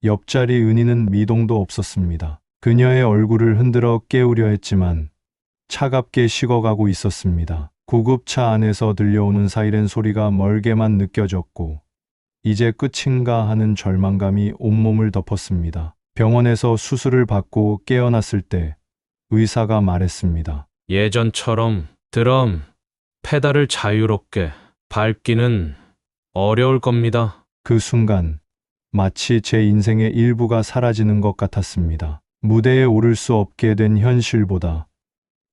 옆자리 은희는 미동도 없었습니다. 그녀의 얼굴을 흔들어 깨우려 했지만 차갑게 식어가고 있었습니다. 구급차 안에서 들려오는 사이렌 소리가 멀게만 느껴졌고 이제 끝인가 하는 절망감이 온몸을 덮었습니다. 병원에서 수술을 받고 깨어났을 때 의사가 말했습니다. 예전처럼 드럼, 페달을 자유롭게 밟기는 어려울 겁니다. 그 순간 마치 제 인생의 일부가 사라지는 것 같았습니다. 무대에 오를 수 없게 된 현실보다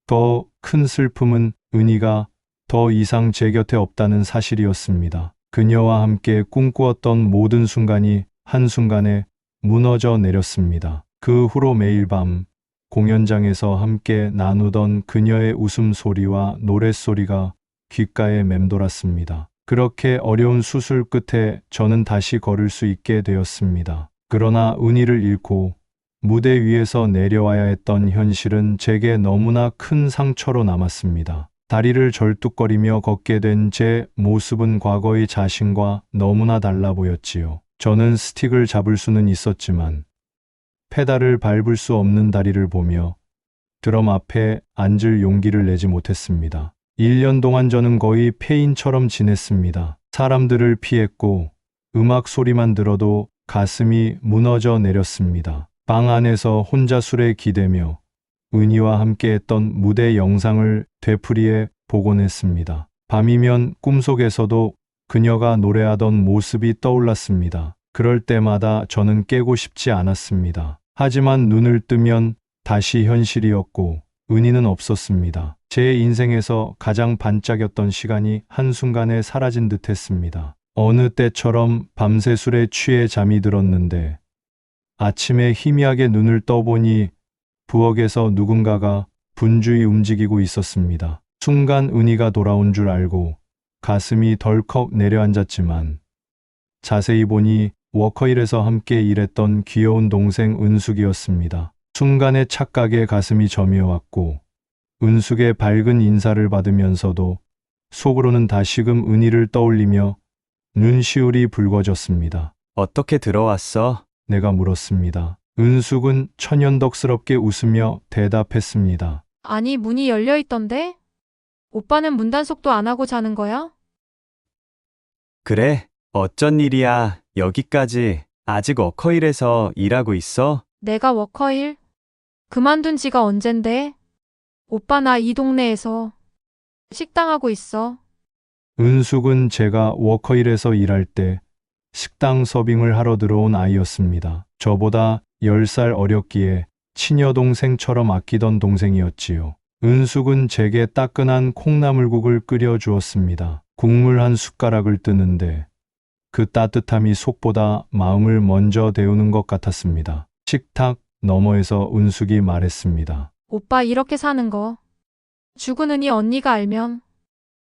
더 큰 슬픔은 은희가 더 이상 제 곁에 없다는 사실이었습니다. 그녀와 함께 꿈꾸었던 모든 순간이 한순간에 무너져 내렸습니다. 그 후로 매일 밤 공연장에서 함께 나누던 그녀의 웃음소리와 노랫소리가 귓가에 맴돌았습니다. 그렇게 어려운 수술 끝에 저는 다시 걸을 수 있게 되었습니다. 그러나 은희를 잃고 무대 위에서 내려와야 했던 현실은 제게 너무나 큰 상처로 남았습니다. 다리를 절뚝거리며 걷게 된 제 모습은 과거의 자신과 너무나 달라 보였지요. 저는 스틱을 잡을 수는 있었지만 페달을 밟을 수 없는 다리를 보며 드럼 앞에 앉을 용기를 내지 못했습니다. 1년 동안 저는 거의 폐인처럼 지냈습니다. 사람들을 피했고 음악 소리만 들어도 가슴이 무너져 내렸습니다. 방 안에서 혼자 술에 기대며 은희와 함께했던 무대 영상을 되풀이해 보곤 했습니다. 밤이면 꿈속에서도 그녀가 노래하던 모습이 떠올랐습니다. 그럴 때마다 저는 깨고 싶지 않았습니다. 하지만 눈을 뜨면 다시 현실이었고 은희는 없었습니다. 제 인생에서 가장 반짝였던 시간이 한순간에 사라진 듯 했습니다. 어느 때처럼 밤새 술에 취해 잠이 들었는데 아침에 희미하게 눈을 떠보니 부엌에서 누군가가 분주히 움직이고 있었습니다. 순간 은희가 돌아온 줄 알고 가슴이 덜컥 내려앉았지만 자세히 보니 워커힐에서 함께 일했던 귀여운 동생 은숙이었습니다. 순간의 착각에 가슴이 저미어왔고 은숙의 밝은 인사를 받으면서도 속으로는 다시금 은희를 떠올리며 눈시울이 붉어졌습니다. 어떻게 들어왔어? 내가 물었습니다. 은숙은 천연덕스럽게 웃으며 대답했습니다. 아니, 문이 열려 있던데? 오빠는 문단속도 안 하고 자는 거야? 그래, 어쩐 일이야. 여기까지 아직 워커힐에서 일하고 있어? 내가 워커힐? 그만둔 지가 언젠데? 오빠 나 이 동네에서 식당하고 있어. 은숙은 제가 워커힐에서 일할 때 식당 서빙을 하러 들어온 아이였습니다. 저보다 10살 어렸기에 친여 동생처럼 아끼던 동생이었지요. 은숙은 제게 따끈한 콩나물국을 끓여 주었습니다. 국물 한 숟가락을 뜨는데 그 따뜻함이 속보다 마음을 먼저 데우는 것 같았습니다. 식탁 너머에서 은숙이 말했습니다. 오빠 이렇게 사는 거. 죽은 은희 언니가 알면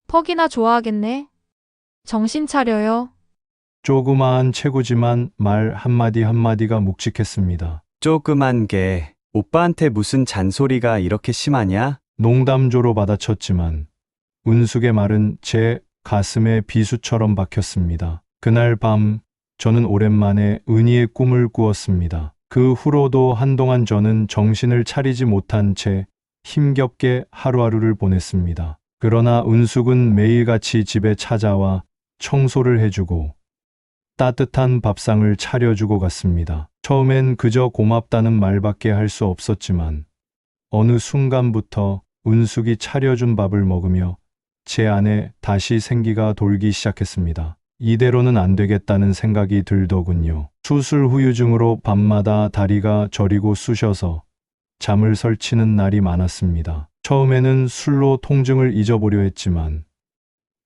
퍽이나 좋아하겠네. 정신 차려요. 조그마한 체구지만 말 한마디 한마디가 묵직했습니다. 조그만 게 오빠한테 무슨 잔소리가 이렇게 심하냐? 농담조로 받아쳤지만 은숙의 말은 제 가슴에 비수처럼 박혔습니다. 그날 밤 저는 오랜만에 은희의 꿈을 꾸었습니다. 그 후로도 한동안 저는 정신을 차리지 못한 채 힘겹게 하루하루를 보냈습니다. 그러나 은숙은 매일같이 집에 찾아와 청소를 해주고 따뜻한 밥상을 차려주고 갔습니다. 처음엔 그저 고맙다는 말밖에 할 수 없었지만 어느 순간부터 은숙이 차려준 밥을 먹으며 제 안에 다시 생기가 돌기 시작했습니다. 이대로는 안 되겠다는 생각이 들더군요. 수술 후유증으로 밤마다 다리가 저리고 쑤셔서 잠을 설치는 날이 많았습니다. 처음에는 술로 통증을 잊어보려 했지만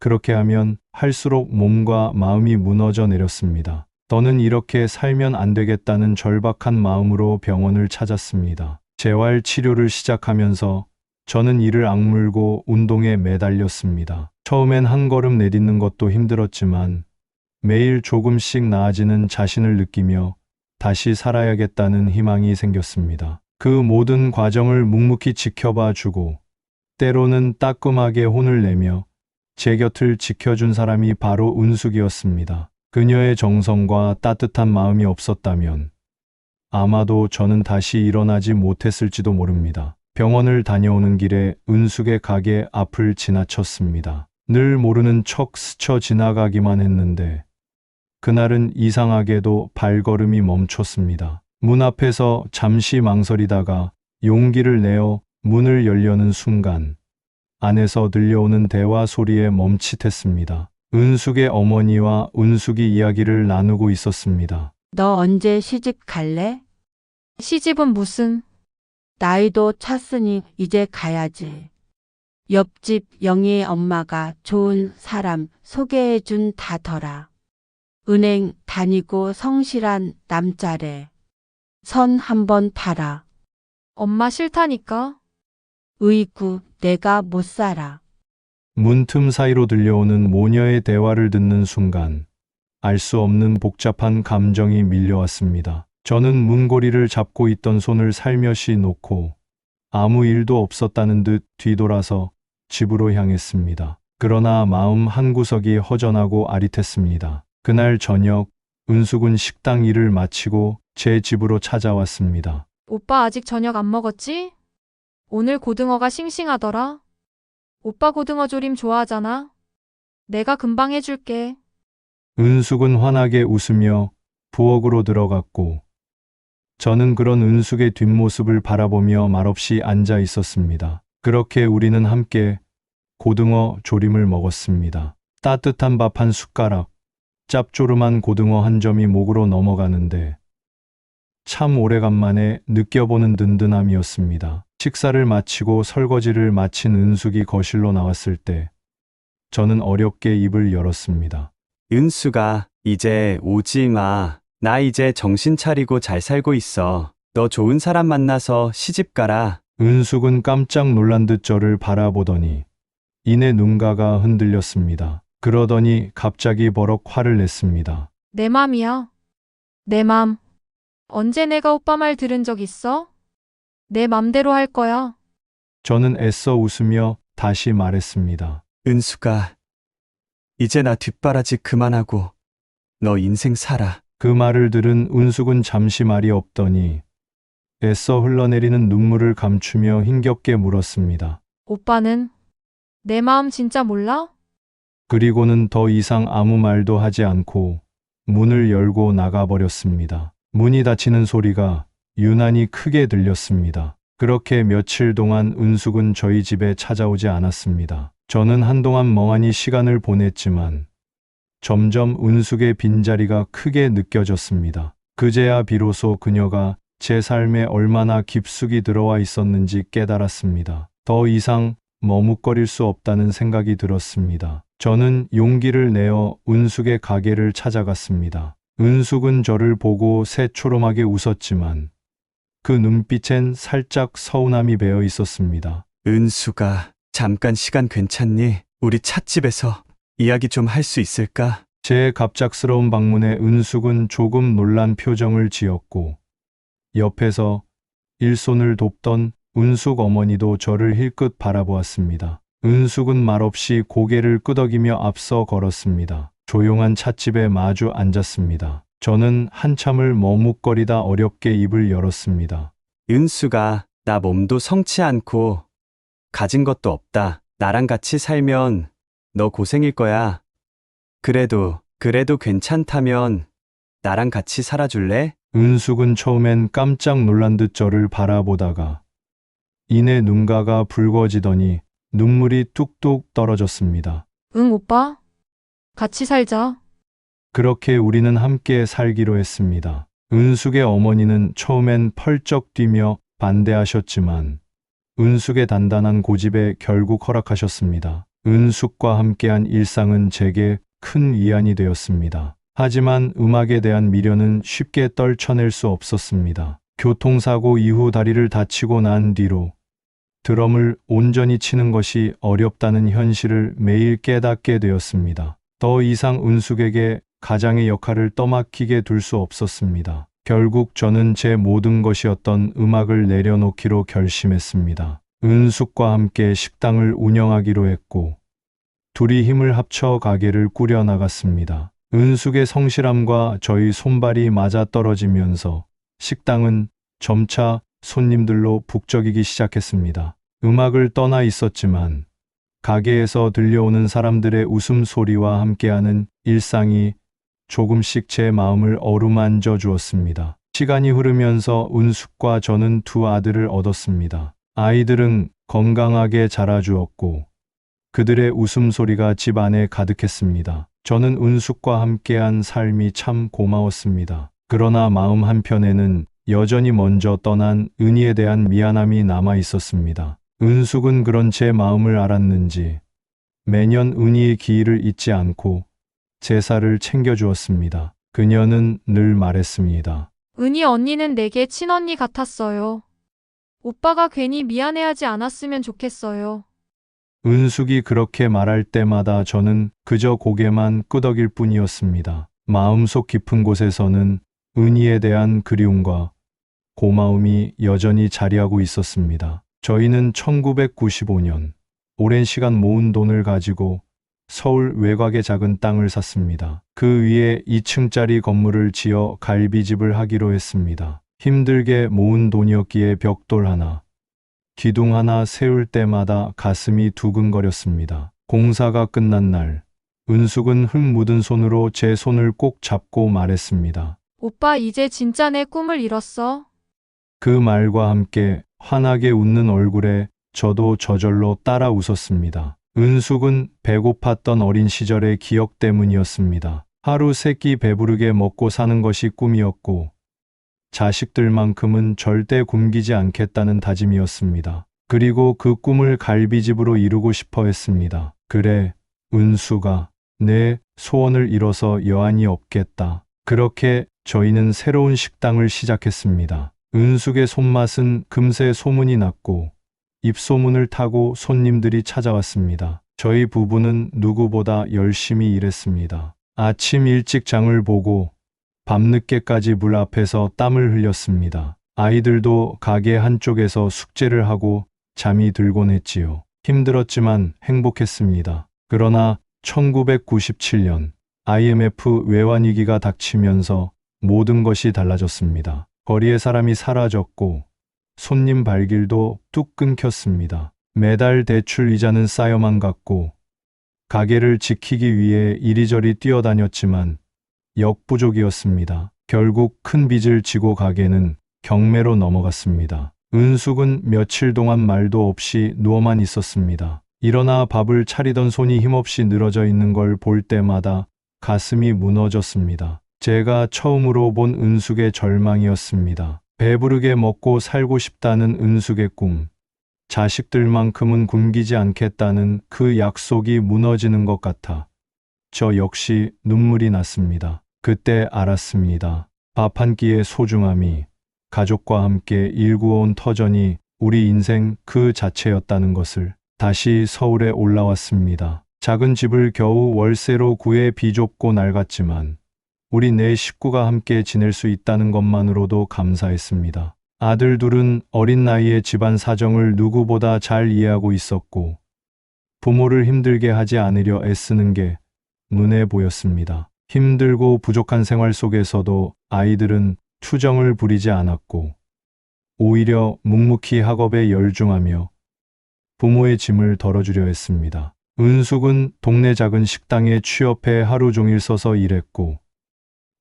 그렇게 하면 할수록 몸과 마음이 무너져 내렸습니다. 더는 이렇게 살면 안 되겠다는 절박한 마음으로 병원을 찾았습니다. 재활 치료를 시작하면서 저는 이를 악물고 운동에 매달렸습니다. 처음엔 한 걸음 내딛는 것도 힘들었지만 매일 조금씩 나아지는 자신을 느끼며 다시 살아야겠다는 희망이 생겼습니다. 그 모든 과정을 묵묵히 지켜봐 주고 때로는 따끔하게 혼을 내며 제 곁을 지켜준 사람이 바로 은숙이었습니다. 그녀의 정성과 따뜻한 마음이 없었다면 아마도 저는 다시 일어나지 못했을지도 모릅니다. 병원을 다녀오는 길에 은숙의 가게 앞을 지나쳤습니다. 늘 모르는 척 스쳐 지나가기만 했는데 그날은 이상하게도 발걸음이 멈췄습니다. 문 앞에서 잠시 망설이다가 용기를 내어 문을 열려는 순간 안에서 들려오는 대화 소리에 멈칫했습니다. 은숙의 어머니와 은숙이 이야기를 나누고 있었습니다. 너 언제 시집 갈래? 시집은 무슨? 나이도 찼으니 이제 가야지. 옆집 영희의 엄마가 좋은 사람 소개해준 다더라. 은행 다니고 성실한 남자래. 선 한번 봐라. 엄마 싫다니까. 으이구, 내가 못 살아. 문틈 사이로 들려오는 모녀의 대화를 듣는 순간 알 수 없는 복잡한 감정이 밀려왔습니다. 저는 문고리를 잡고 있던 손을 살며시 놓고 아무 일도 없었다는 듯 뒤돌아서 집으로 향했습니다. 그러나 마음 한구석이 허전하고 아릿했습니다. 그날 저녁 은숙은 식당 일을 마치고 제 집으로 찾아왔습니다. 오빠 아직 저녁 안 먹었지? 오늘 고등어가 싱싱하더라. 오빠 고등어 조림 좋아하잖아. 내가 금방 해줄게. 은숙은 환하게 웃으며 부엌으로 들어갔고 저는 그런 은숙의 뒷모습을 바라보며 말없이 앉아 있었습니다. 그렇게 우리는 함께 고등어 조림을 먹었습니다. 따뜻한 밥 한 숟가락, 짭조름한 고등어 한 점이 목으로 넘어가는데 참 오래간만에 느껴보는 든든함이었습니다. 식사를 마치고 설거지를 마친 은숙이 거실로 나왔을 때 저는 어렵게 입을 열었습니다. 은수가 이제 오지 마. 나 이제 정신 차리고 잘 살고 있어. 너 좋은 사람 만나서 시집 가라. 은숙은 깜짝 놀란 듯 저를 바라보더니 이내 눈가가 흔들렸습니다. 그러더니 갑자기 버럭 화를 냈습니다. 내 맘이야. 내 맘. 언제 내가 오빠 말 들은 적 있어? 내 맘대로 할 거야. 저는 애써 웃으며 다시 말했습니다. 은수가 이제 나 뒷바라지 그만하고 너 인생 살아. 그 말을 들은 은숙은 잠시 말이 없더니 애써 흘러내리는 눈물을 감추며 힘겹게 물었습니다. 오빠는 내 마음 진짜 몰라? 그리고는 더 이상 아무 말도 하지 않고 문을 열고 나가버렸습니다. 문이 닫히는 소리가 유난히 크게 들렸습니다. 그렇게 며칠 동안 은숙은 저희 집에 찾아오지 않았습니다. 저는 한동안 멍하니 시간을 보냈지만 점점 은숙의 빈자리가 크게 느껴졌습니다. 그제야 비로소 그녀가 제 삶에 얼마나 깊숙이 들어와 있었는지 깨달았습니다. 더 이상 머뭇거릴 수 없다는 생각이 들었습니다. 저는 용기를 내어 은숙의 가게를 찾아갔습니다. 은숙은 저를 보고 새초롬하게 웃었지만 그 눈빛엔 살짝 서운함이 배어 있었습니다. 은수가 잠깐 시간 괜찮니? 우리 찻집에서 이야기 좀 할 수 있을까? 제 갑작스러운 방문에 은숙은 조금 놀란 표정을 지었고 옆에서 일손을 돕던 은숙 어머니도 저를 힐끗 바라보았습니다. 은숙은 말없이 고개를 끄덕이며 앞서 걸었습니다. 조용한 찻집에 마주 앉았습니다. 저는 한참을 머뭇거리다 어렵게 입을 열었습니다. 은수가 나 몸도 성치 않고 가진 것도 없다. 나랑 같이 살면 너 고생일 거야. 그래도 괜찮다면 나랑 같이 살아줄래? 은숙은 처음엔 깜짝 놀란 듯 저를 바라보다가 이내 눈가가 붉어지더니 눈물이 뚝뚝 떨어졌습니다. 응, 오빠. 같이 살자. 그렇게 우리는 함께 살기로 했습니다. 은숙의 어머니는 처음엔 펄쩍 뛰며 반대하셨지만 은숙의 단단한 고집에 결국 허락하셨습니다. 은숙과 함께한 일상은 제게 큰 위안이 되었습니다. 하지만 음악에 대한 미련은 쉽게 떨쳐낼 수 없었습니다. 교통사고 이후 다리를 다치고 난 뒤로 드럼을 온전히 치는 것이 어렵다는 현실을 매일 깨닫게 되었습니다. 더 이상 은숙에게 가장의 역할을 떠맡기게 둘 수 없었습니다. 결국 저는 제 모든 것이었던 음악을 내려놓기로 결심했습니다. 은숙과 함께 식당을 운영하기로 했고 둘이 힘을 합쳐 가게를 꾸려나갔습니다. 은숙의 성실함과 저희 손발이 맞아떨어지면서 식당은 점차 손님들로 북적이기 시작했습니다. 음악을 떠나 있었지만 가게에서 들려오는 사람들의 웃음소리와 함께하는 일상이 조금씩 제 마음을 어루만져 주었습니다. 시간이 흐르면서 은숙과 저는 두 아들을 얻었습니다. 아이들은 건강하게 자라주었고 그들의 웃음소리가 집 안에 가득했습니다. 저는 은숙과 함께한 삶이 참 고마웠습니다. 그러나 마음 한편에는 여전히 먼저 떠난 은희에 대한 미안함이 남아 있었습니다. 은숙은 그런 제 마음을 알았는지 매년 은희의 기일을 잊지 않고 제사를 챙겨주었습니다. 그녀는 늘 말했습니다. 은희 언니는 내게 친언니 같았어요. 오빠가 괜히 미안해하지 않았으면 좋겠어요. 은숙이 그렇게 말할 때마다 저는 그저 고개만 끄덕일 뿐이었습니다. 마음속 깊은 곳에서는 은희에 대한 그리움과 고마움이 여전히 자리하고 있었습니다. 저희는 1995년 오랜 시간 모은 돈을 가지고 서울 외곽의 작은 땅을 샀습니다. 그 위에 2층짜리 건물을 지어 갈비집을 하기로 했습니다. 힘들게 모은 돈이었기에 벽돌 하나, 기둥 하나 세울 때마다 가슴이 두근거렸습니다. 공사가 끝난 날, 은숙은 흙 묻은 손으로 제 손을 꼭 잡고 말했습니다. 오빠 이제 진짜 내 꿈을 이뤘어. 그 말과 함께 환하게 웃는 얼굴에 저도 저절로 따라 웃었습니다. 은숙은 배고팠던 어린 시절의 기억 때문이었습니다. 하루 세 끼 배부르게 먹고 사는 것이 꿈이었고 자식들만큼은 절대 굶기지 않겠다는 다짐이었습니다. 그리고 그 꿈을 갈비집으로 이루고 싶어 했습니다. 그래, 은숙아, 내 소원을 이뤄서 여한이 없겠다. 그렇게 저희는 새로운 식당을 시작했습니다. 은숙의 손맛은 금세 소문이 났고 입소문을 타고 손님들이 찾아왔습니다. 저희 부부는 누구보다 열심히 일했습니다. 아침 일찍 장을 보고 밤늦게까지 물 앞에서 땀을 흘렸습니다. 아이들도 가게 한쪽에서 숙제를 하고 잠이 들곤 했지요. 힘들었지만 행복했습니다. 그러나 1997년 IMF 외환위기가 닥치면서 모든 것이 달라졌습니다. 거리의 사람이 사라졌고 손님 발길도 뚝 끊겼습니다. 매달 대출 이자는 쌓여만 갔고 가게를 지키기 위해 이리저리 뛰어다녔지만 역부족이었습니다. 결국 큰 빚을 지고 가게는 경매로 넘어갔습니다. 은숙은 며칠 동안 말도 없이 누워만 있었습니다. 일어나 밥을 차리던 손이 힘없이 늘어져 있는 걸 볼 때마다 가슴이 무너졌습니다. 제가 처음으로 본 은숙의 절망이었습니다. 배부르게 먹고 살고 싶다는 은숙의 꿈. 자식들만큼은 굶기지 않겠다는 그 약속이 무너지는 것 같아 저 역시 눈물이 났습니다. 그때 알았습니다. 밥 한 끼의 소중함이, 가족과 함께 일구어온 터전이 우리 인생 그 자체였다는 것을. 다시 서울에 올라왔습니다. 작은 집을 겨우 월세로 구해 비좁고 낡았지만 우리 네 식구가 함께 지낼 수 있다는 것만으로도 감사했습니다. 아들 둘은 어린 나이에 집안 사정을 누구보다 잘 이해하고 있었고 부모를 힘들게 하지 않으려 애쓰는 게 눈에 보였습니다. 힘들고 부족한 생활 속에서도 아이들은 투정을 부리지 않았고 오히려 묵묵히 학업에 열중하며 부모의 짐을 덜어주려 했습니다. 은숙은 동네 작은 식당에 취업해 하루 종일 서서 일했고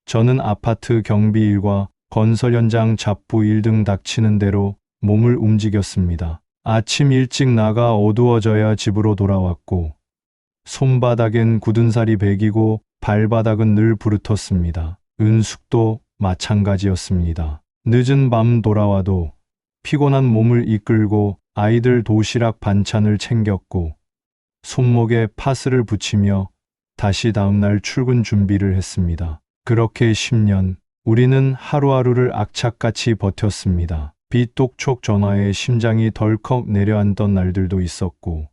저는 아파트 경비일과 건설 현장 잡부 일 등 닥치는 대로 몸을 움직였습니다. 아침 일찍 나가 어두워져야 집으로 돌아왔고 손바닥엔 굳은 살이 배기고 발바닥은 늘 부르텄습니다. 은숙도 마찬가지였습니다. 늦은 밤 돌아와도 피곤한 몸을 이끌고 아이들 도시락 반찬을 챙겼고 손목에 파스를 붙이며 다시 다음날 출근 준비를 했습니다. 그렇게 10년 우리는 하루하루를 악착같이 버텼습니다. 비똑촉 전화에 심장이 덜컥 내려앉던 날들도 있었고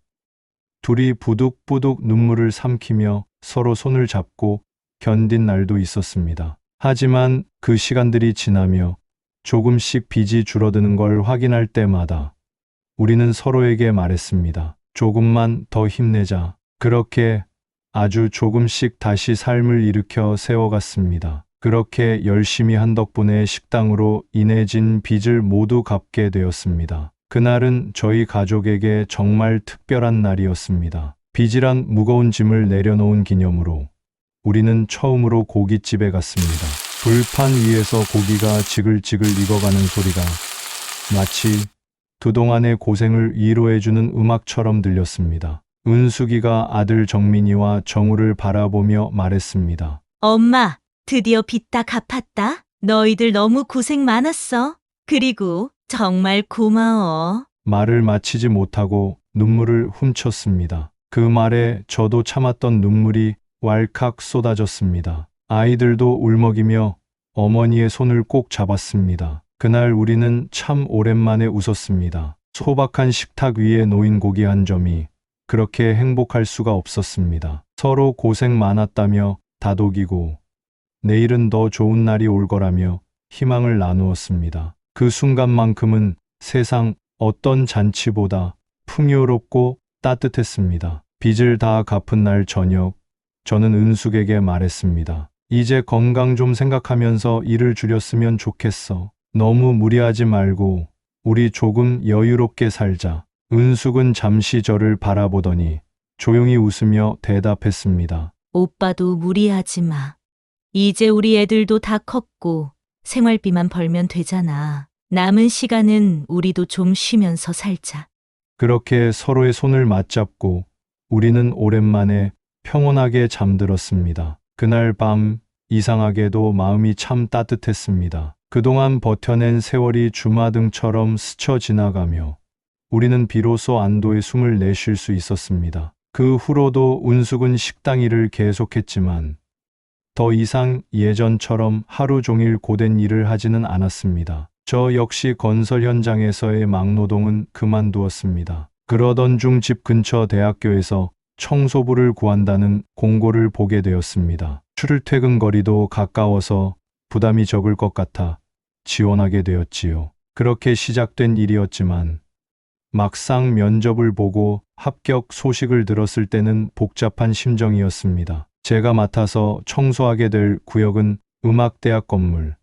둘이 부득부득 눈물을 삼키며 서로 손을 잡고 견딘 날도 있었습니다. 하지만 그 시간들이 지나며 조금씩 빚이 줄어드는 걸 확인할 때마다 우리는 서로에게 말했습니다. 조금만 더 힘내자. 그렇게 아주 조금씩 다시 삶을 일으켜 세워갔습니다. 그렇게 열심히 한 덕분에 식당으로 인해진 빚을 모두 갚게 되었습니다. 그날은 저희 가족에게 정말 특별한 날이었습니다. 빚이란 무거운 짐을 내려놓은 기념으로 우리는 처음으로 고깃집에 갔습니다. 불판 위에서 고기가 지글지글 익어가는 소리가 마치 그동안의 고생을 위로해주는 음악처럼 들렸습니다. 은숙이가 아들 정민이와 정우를 바라보며 말했습니다. 엄마, 드디어 빚 다 갚았다. 너희들 너무 고생 많았어. 그리고 정말 고마워. 말을 마치지 못하고 눈물을 훔쳤습니다. 그 말에 저도 참았던 눈물이 왈칵 쏟아졌습니다. 아이들도 울먹이며 어머니의 손을 꼭 잡았습니다. 그날 우리는 참 오랜만에 웃었습니다. 소박한 식탁 위에 놓인 고기 한 점이 그렇게 행복할 수가 없었습니다. 서로 고생 많았다며 다독이고 내일은 더 좋은 날이 올 거라며 희망을 나누었습니다. 그 순간만큼은 세상 어떤 잔치보다 풍요롭고 따뜻했습니다. 빚을 다 갚은 날 저녁, 저는 은숙에게 말했습니다. 이제 건강 좀 생각하면서 일을 줄였으면 좋겠어. 너무 무리하지 말고 우리 조금 여유롭게 살자. 은숙은 잠시 저를 바라보더니 조용히 웃으며 대답했습니다. 오빠도 무리하지 마. 이제 우리 애들도 다 컸고 생활비만 벌면 되잖아. 남은 시간은 우리도 좀 쉬면서 살자. 그렇게 서로의 손을 맞잡고 우리는 오랜만에 평온하게 잠들었습니다. 그날 밤 이상하게도 마음이 참 따뜻했습니다. 그동안 버텨낸 세월이 주마등처럼 스쳐 지나가며 우리는 비로소 안도의 숨을 내쉴 수 있었습니다. 그 후로도 은숙은 식당 일을 계속했지만 더 이상 예전처럼 하루 종일 고된 일을 하지는 않았습니다. 저 역시 건설 현장에서의 막노동은 그만두었습니다. 그러던 중 집 근처 대학교에서 청소부를 구한다는 공고를 보게 되었습니다. 출퇴근 거리도 가까워서 부담이 적을 것 같아 지원하게 되었지요. 그렇게 시작된 일이었지만 막상 면접을 보고 합격 소식을 들었을 때는 복잡한 심정이었습니다. 제가 맡아서 청소하게 될 구역은 음악대학 건물,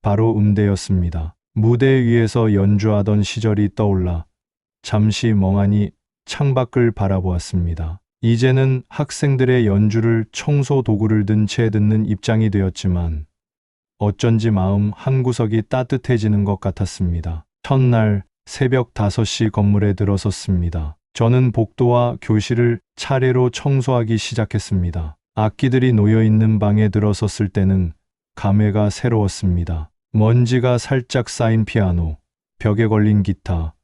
바로 음대였습니다. 무대 위에서 연주하던 시절이 떠올라 잠시 멍하니 창밖을 바라보았습니다. 이제는 학생들의 연주를 청소 도구를 든 채 듣는 입장이 되었지만 어쩐지 마음 한구석이 따뜻해지는 것 같았습니다. 첫날 새벽 5시 건물에 들어섰습니다. 저는 복도와 교실을 차례로 청소하기 시작했습니다. 악기들이 놓여있는 방에 들어섰을 때는 감회가 새로웠습니다. 먼지가 살짝 쌓인 피아노, 벽에 걸린 기타,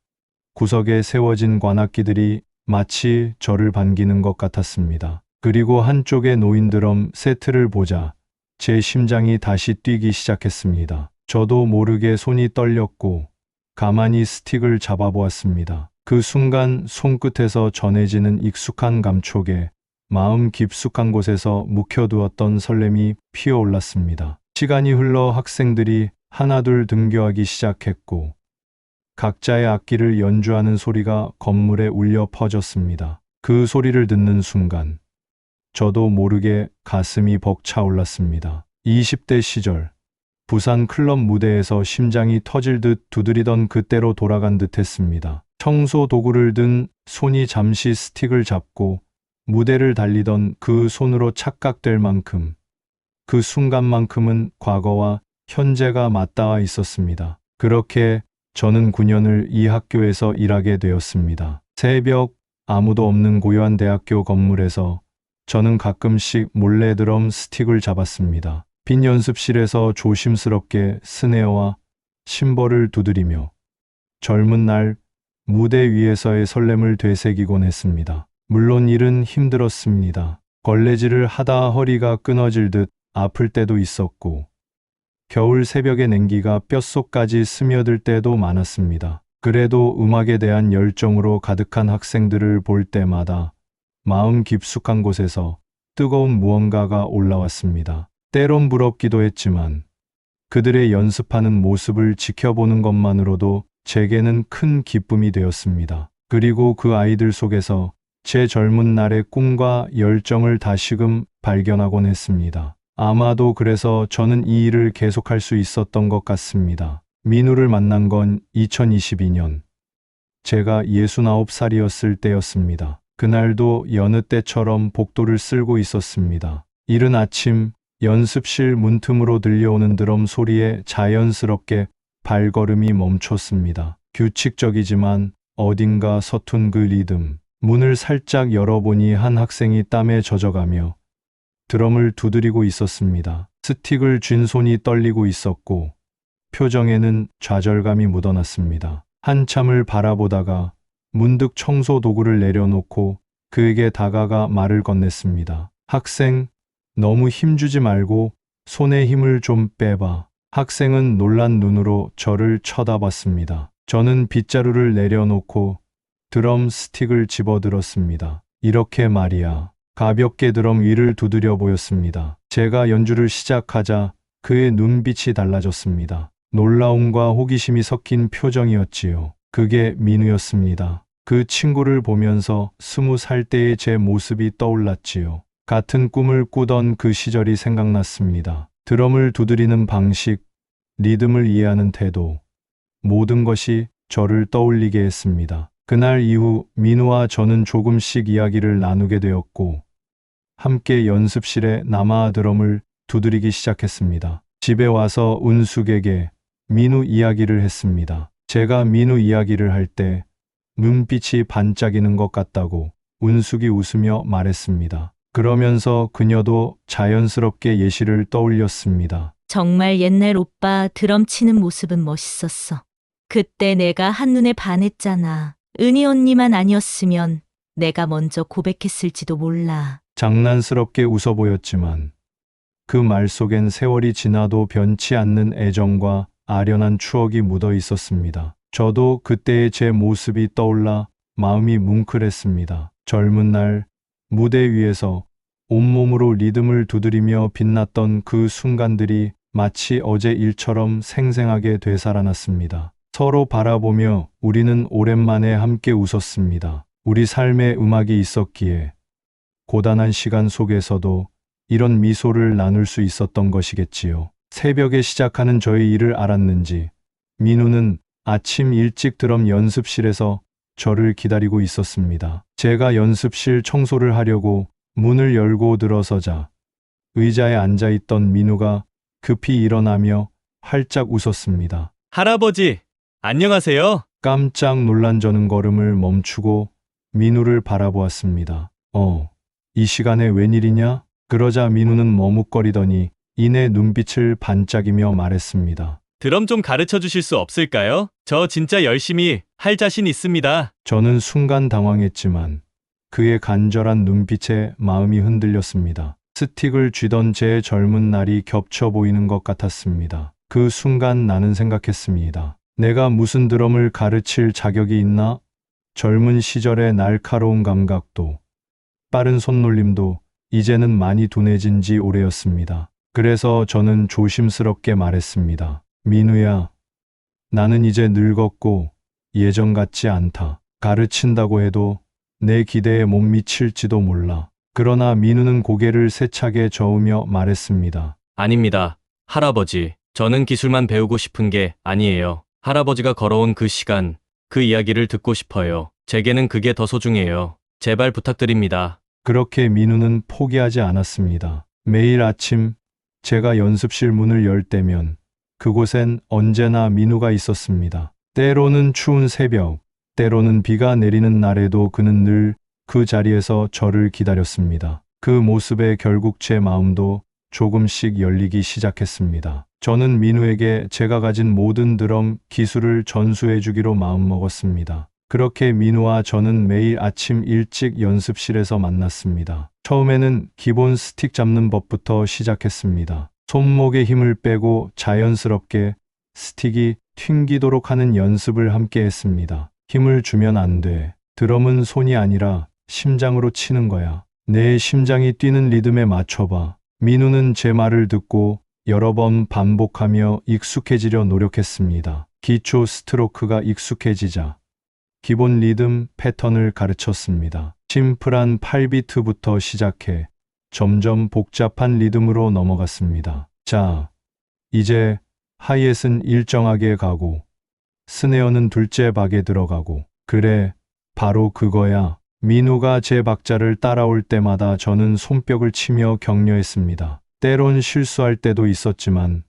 구석에 세워진 관악기들이 마치 저를 반기는 것 같았습니다. 그리고 한쪽에 놓인 드럼 세트를 보자 제 심장이 다시 뛰기 시작했습니다. 저도 모르게 손이 떨렸고 가만히 스틱을 잡아보았습니다. 그 순간 손끝에서 전해지는 익숙한 감촉에 마음 깊숙한 곳에서 묵혀두었던 설렘이 피어올랐습니다. 시간이 흘러 학생들이 하나둘 등교하기 시작했고 각자의 악기를 연주하는 소리가 건물에 울려 퍼졌습니다. 그 소리를 듣는 순간 저도 모르게 가슴이 벅차올랐습니다. 20대 시절 부산 클럽 무대에서 심장이 터질 듯 두드리던 그때로 돌아간 듯 했습니다. 청소 도구를 든 손이 잠시 스틱을 잡고 무대를 달리던 그 손으로 착각될 만큼 그 순간만큼은 과거와 현재가 맞닿아 있었습니다. 그렇게 저는 9년을 이 학교에서 일하게 되었습니다. 새벽 아무도 없는 고요한 대학교 건물에서 저는 가끔씩 몰래 드럼 스틱을 잡았습니다. 빈 연습실에서 조심스럽게 스네어와 심벌을 두드리며 젊은 날 무대 위에서의 설렘을 되새기곤 했습니다. 물론 일은 힘들었습니다. 걸레질을 하다 허리가 끊어질 듯 아플 때도 있었고 겨울 새벽의 냉기가 뼛속까지 스며들 때도 많았습니다. 그래도 음악에 대한 열정으로 가득한 학생들을 볼 때마다 마음 깊숙한 곳에서 뜨거운 무언가가 올라왔습니다. 때론 부럽기도 했지만 그들의 연습하는 모습을 지켜보는 것만으로도 제게는 큰 기쁨이 되었습니다. 그리고 그 아이들 속에서 제 젊은 날의 꿈과 열정을 다시금 발견하곤 했습니다. 아마도 그래서 저는 이 일을 계속할 수 있었던 것 같습니다. 민우를 만난 건 2022년. 제가 69살이었을 때였습니다. 그날도 여느 때처럼 복도를 쓸고 있었습니다. 이른 아침 연습실 문틈으로 들려오는 드럼 소리에 자연스럽게 발걸음이 멈췄습니다. 규칙적이지만 어딘가 서툰 그 리듬. 문을 살짝 열어보니 한 학생이 땀에 젖어가며 드럼을 두드리고 있었습니다. 스틱을 쥔 손이 떨리고 있었고 표정에는 좌절감이 묻어났습니다. 한참을 바라보다가 문득 청소 도구를 내려놓고 그에게 다가가 말을 건넸습니다. 학생, 너무 힘주지 말고 손에 힘을 좀 빼봐. 학생은 놀란 눈으로 저를 쳐다봤습니다. 저는 빗자루를 내려놓고 드럼 스틱을 집어들었습니다. 이렇게 말이야. 가볍게 드럼 위를 두드려 보였습니다. 제가 연주를 시작하자 그의 눈빛이 달라졌습니다. 놀라움과 호기심이 섞인 표정이었지요. 그게 민우였습니다. 그 친구를 보면서 20살 때의 제 모습이 떠올랐지요. 같은 꿈을 꾸던 그 시절이 생각났습니다. 드럼을 두드리는 방식, 리듬을 이해하는 태도, 모든 것이 저를 떠올리게 했습니다. 그날 이후 민우와 저는 조금씩 이야기를 나누게 되었고 함께 연습실에 남아 드럼을 두드리기 시작했습니다. 집에 와서 은숙에게 민우 이야기를 했습니다. 제가 민우 이야기를 할 때 눈빛이 반짝이는 것 같다고 은숙이 웃으며 말했습니다. 그러면서 그녀도 자연스럽게 예시를 떠올렸습니다. 정말 옛날 오빠 드럼 치는 모습은 멋있었어. 그때 내가 한눈에 반했잖아. 은희 언니만 아니었으면 내가 먼저 고백했을지도 몰라. 장난스럽게 웃어 보였지만 그 말 속엔 세월이 지나도 변치 않는 애정과 아련한 추억이 묻어 있었습니다. 저도 그때의 제 모습이 떠올라 마음이 뭉클했습니다. 젊은 날 무대 위에서 온몸으로 리듬을 두드리며 빛났던 그 순간들이 마치 어제 일처럼 생생하게 되살아났습니다. 서로 바라보며 우리는 오랜만에 함께 웃었습니다. 우리 삶에 음악이 있었기에 고단한 시간 속에서도 이런 미소를 나눌 수 있었던 것이겠지요. 새벽에 시작하는 저의 일을 알았는지 민우는 아침 일찍 드럼 연습실에서 저를 기다리고 있었습니다. 제가 연습실 청소를 하려고 문을 열고 들어서자 의자에 앉아있던 민우가 급히 일어나며 활짝 웃었습니다. 할아버지, 안녕하세요. 깜짝 놀란 저는 걸음을 멈추고 민우를 바라보았습니다. 이 시간에 웬일이냐? 그러자 민우는 머뭇거리더니 이내 눈빛을 반짝이며 말했습니다. 드럼 좀 가르쳐 주실 수 없을까요? 저 진짜 열심히 할 자신 있습니다. 저는 순간 당황했지만 그의 간절한 눈빛에 마음이 흔들렸습니다. 스틱을 쥐던 제 젊은 날이 겹쳐 보이는 것 같았습니다. 그 순간 나는 생각했습니다. 내가 무슨 드럼을 가르칠 자격이 있나? 젊은 시절의 날카로운 감각도 빠른 손놀림도 이제는 많이 둔해진 지 오래였습니다. 그래서 저는 조심스럽게 말했습니다. 민우야, 나는 이제 늙었고 예전 같지 않다. 가르친다고 해도 내 기대에 못 미칠지도 몰라. 그러나 민우는 고개를 세차게 저으며 말했습니다. 아닙니다. 할아버지, 저는 기술만 배우고 싶은 게 아니에요. 할아버지가 걸어온 그 시간, 그 이야기를 듣고 싶어요. 제게는 그게 더 소중해요. 제발 부탁드립니다. 그렇게 민우는 포기하지 않았습니다. 매일 아침 제가 연습실 문을 열 때면 그곳엔 언제나 민우가 있었습니다. 때로는 추운 새벽, 때로는 비가 내리는 날에도 그는 늘 그 자리에서 저를 기다렸습니다. 그 모습에 결국 제 마음도 조금씩 열리기 시작했습니다. 저는 민우에게 제가 가진 모든 드럼 기술을 전수해 주기로 마음먹었습니다. 그렇게 민우와 저는 매일 아침 일찍 연습실에서 만났습니다. 처음에는 기본 스틱 잡는 법부터 시작했습니다. 손목에 힘을 빼고 자연스럽게 스틱이 튕기도록 하는 연습을 함께 했습니다. 힘을 주면 안 돼. 드럼은 손이 아니라 심장으로 치는 거야. 내 심장이 뛰는 리듬에 맞춰봐. 민우는 제 말을 듣고 여러 번 반복하며 익숙해지려 노력했습니다. 기초 스트로크가 익숙해지자 기본 리듬 패턴을 가르쳤습니다. 심플한 8비트부터 시작해 점점 복잡한 리듬으로 넘어갔습니다. 자, 이제 하이햇은 일정하게 가고 스네어는 둘째 박에 들어가고 그래, 바로 그거야. 민우가 제 박자를 따라올 때마다 저는 손뼉을 치며 격려했습니다. 때론 실수할 때도 있었지만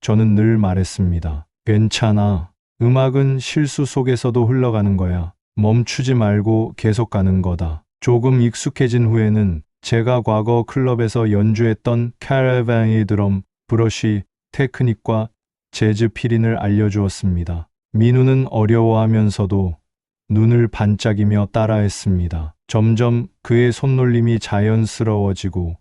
저는 늘 말했습니다. 괜찮아. 음악은 실수 속에서도 흘러가는 거야. 멈추지 말고 계속 가는 거다. 조금 익숙해진 후에는 제가 과거 클럽에서 연주했던 캐러밴의 드럼, 브러쉬, 테크닉과 재즈 필인을 알려주었습니다. 민우는 어려워하면서도 눈을 반짝이며 따라했습니다. 점점 그의 손놀림이 자연스러워지고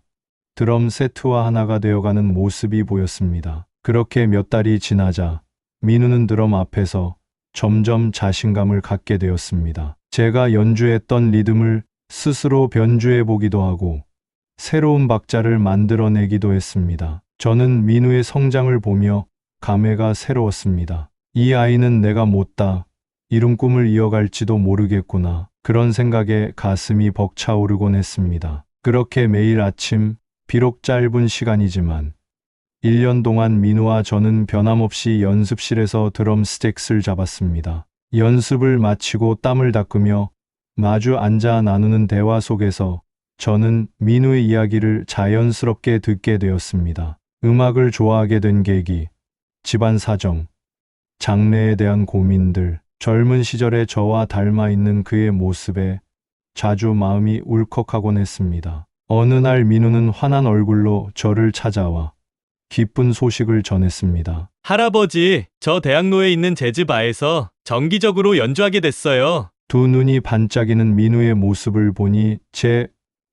드럼 세트와 하나가 되어가는 모습이 보였습니다. 그렇게 몇 달이 지나자 민우는 드럼 앞에서 점점 자신감을 갖게 되었습니다. 제가 연주했던 리듬을 스스로 변주해 보기도 하고 새로운 박자를 만들어내기도 했습니다. 저는 민우의 성장을 보며 감회가 새로웠습니다. 이 아이는 내가 못다 이룬 꿈을 이어갈지도 모르겠구나. 그런 생각에 가슴이 벅차오르곤 했습니다. 그렇게 매일 아침, 비록 짧은 시간이지만 1년 동안 민우와 저는 변함없이 연습실에서 드럼 스틱을 잡았습니다. 연습을 마치고 땀을 닦으며 마주 앉아 나누는 대화 속에서 저는 민우의 이야기를 자연스럽게 듣게 되었습니다. 음악을 좋아하게 된 계기, 집안 사정, 장래에 대한 고민들, 젊은 시절의 저와 닮아 있는 그의 모습에 자주 마음이 울컥하곤 했습니다. 어느 날 민우는 환한 얼굴로 저를 찾아와 기쁜 소식을 전했습니다. 할아버지, 저 대학로에 있는 재즈바에서 정기적으로 연주하게 됐어요. 두 눈이 반짝이는 민우의 모습을 보니 제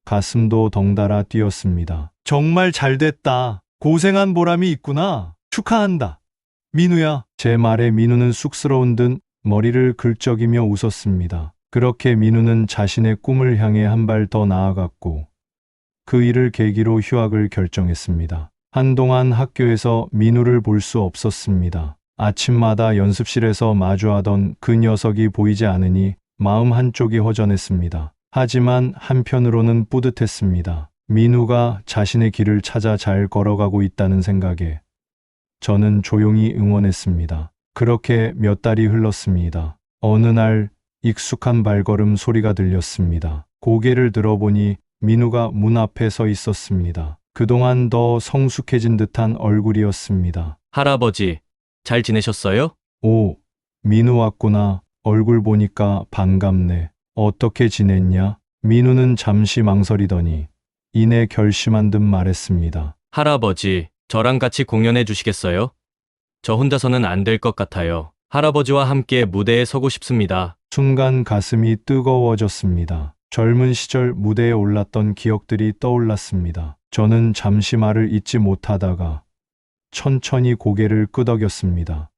가슴도 덩달아 뛰었습니다. 정말 잘 됐다. 고생한 보람이 있구나. 축하한다. 민우야. 제 말에 민우는 쑥스러운 듯 머리를 긁적이며 웃었습니다. 그렇게 민우는 자신의 꿈을 향해 한 발 더 나아갔고 그 일을 계기로 휴학을 결정했습니다. 한동안 학교에서 민우를 볼 수 없었습니다. 아침마다 연습실에서 마주하던 그 녀석이 보이지 않으니 마음 한쪽이 허전했습니다. 하지만 한편으로는 뿌듯했습니다. 민우가 자신의 길을 찾아 잘 걸어가고 있다는 생각에 저는 조용히 응원했습니다. 그렇게 몇 달이 흘렀습니다. 어느 날 익숙한 발걸음 소리가 들렸습니다. 고개를 들어보니 민우가 문 앞에 서 있었습니다. 그동안 더 성숙해진 듯한 얼굴이었습니다. 할아버지, 잘 지내셨어요? 오, 민우 왔구나. 얼굴 보니까 반갑네. 어떻게 지냈냐? 민우는 잠시 망설이더니 이내 결심한 듯 말했습니다. 할아버지, 저랑 같이 공연해 주시겠어요? 저 혼자서는 안 될 것 같아요. 할아버지와 함께 무대에 서고 싶습니다. 순간 가슴이 뜨거워졌습니다. 젊은 시절 무대에 올랐던 기억들이 떠올랐습니다. 저는 잠시 말을 잇지 못하다가 천천히 고개를 끄덕였습니다.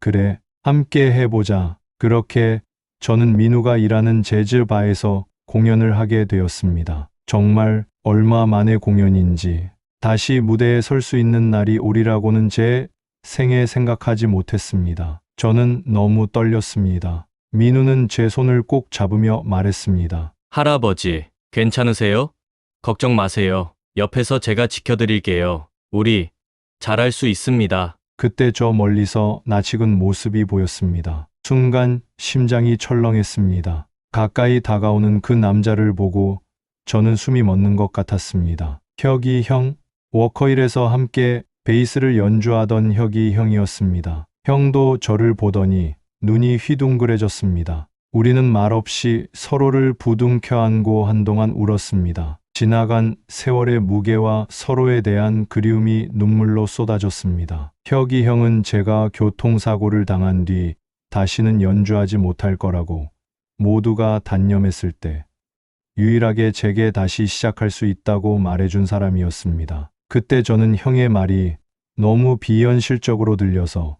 그래, 함께 해보자. 그렇게 저는 민우가 일하는 재즈바에서 공연을 하게 되었습니다. 정말 얼마 만의 공연인지 다시 무대에 설 수 있는 날이 오리라고는 제 생에 생각하지 못했습니다. 저는 너무 떨렸습니다. 민우는 제 손을 꼭 잡으며 말했습니다. 할아버지, 괜찮으세요? 걱정 마세요. 옆에서 제가 지켜드릴게요. 우리 잘할 수 있습니다. 그때 저 멀리서 낯익은 모습이 보였습니다. 순간 심장이 철렁했습니다. 가까이 다가오는 그 남자를 보고 저는 숨이 멎는 것 같았습니다. 혁이 형, 워커힐에서 함께 베이스를 연주하던 혁이 형이었습니다. 형도 저를 보더니 눈이 휘둥그레졌습니다. 우리는 말없이 서로를 부둥켜 안고 한동안 울었습니다. 지나간 세월의 무게와 서로에 대한 그리움이 눈물로 쏟아졌습니다. 혁이 형은 제가 교통사고를 당한 뒤 다시는 연주하지 못할 거라고 모두가 단념했을 때 유일하게 제게 다시 시작할 수 있다고 말해준 사람이었습니다. 그때 저는 형의 말이 너무 비현실적으로 들려서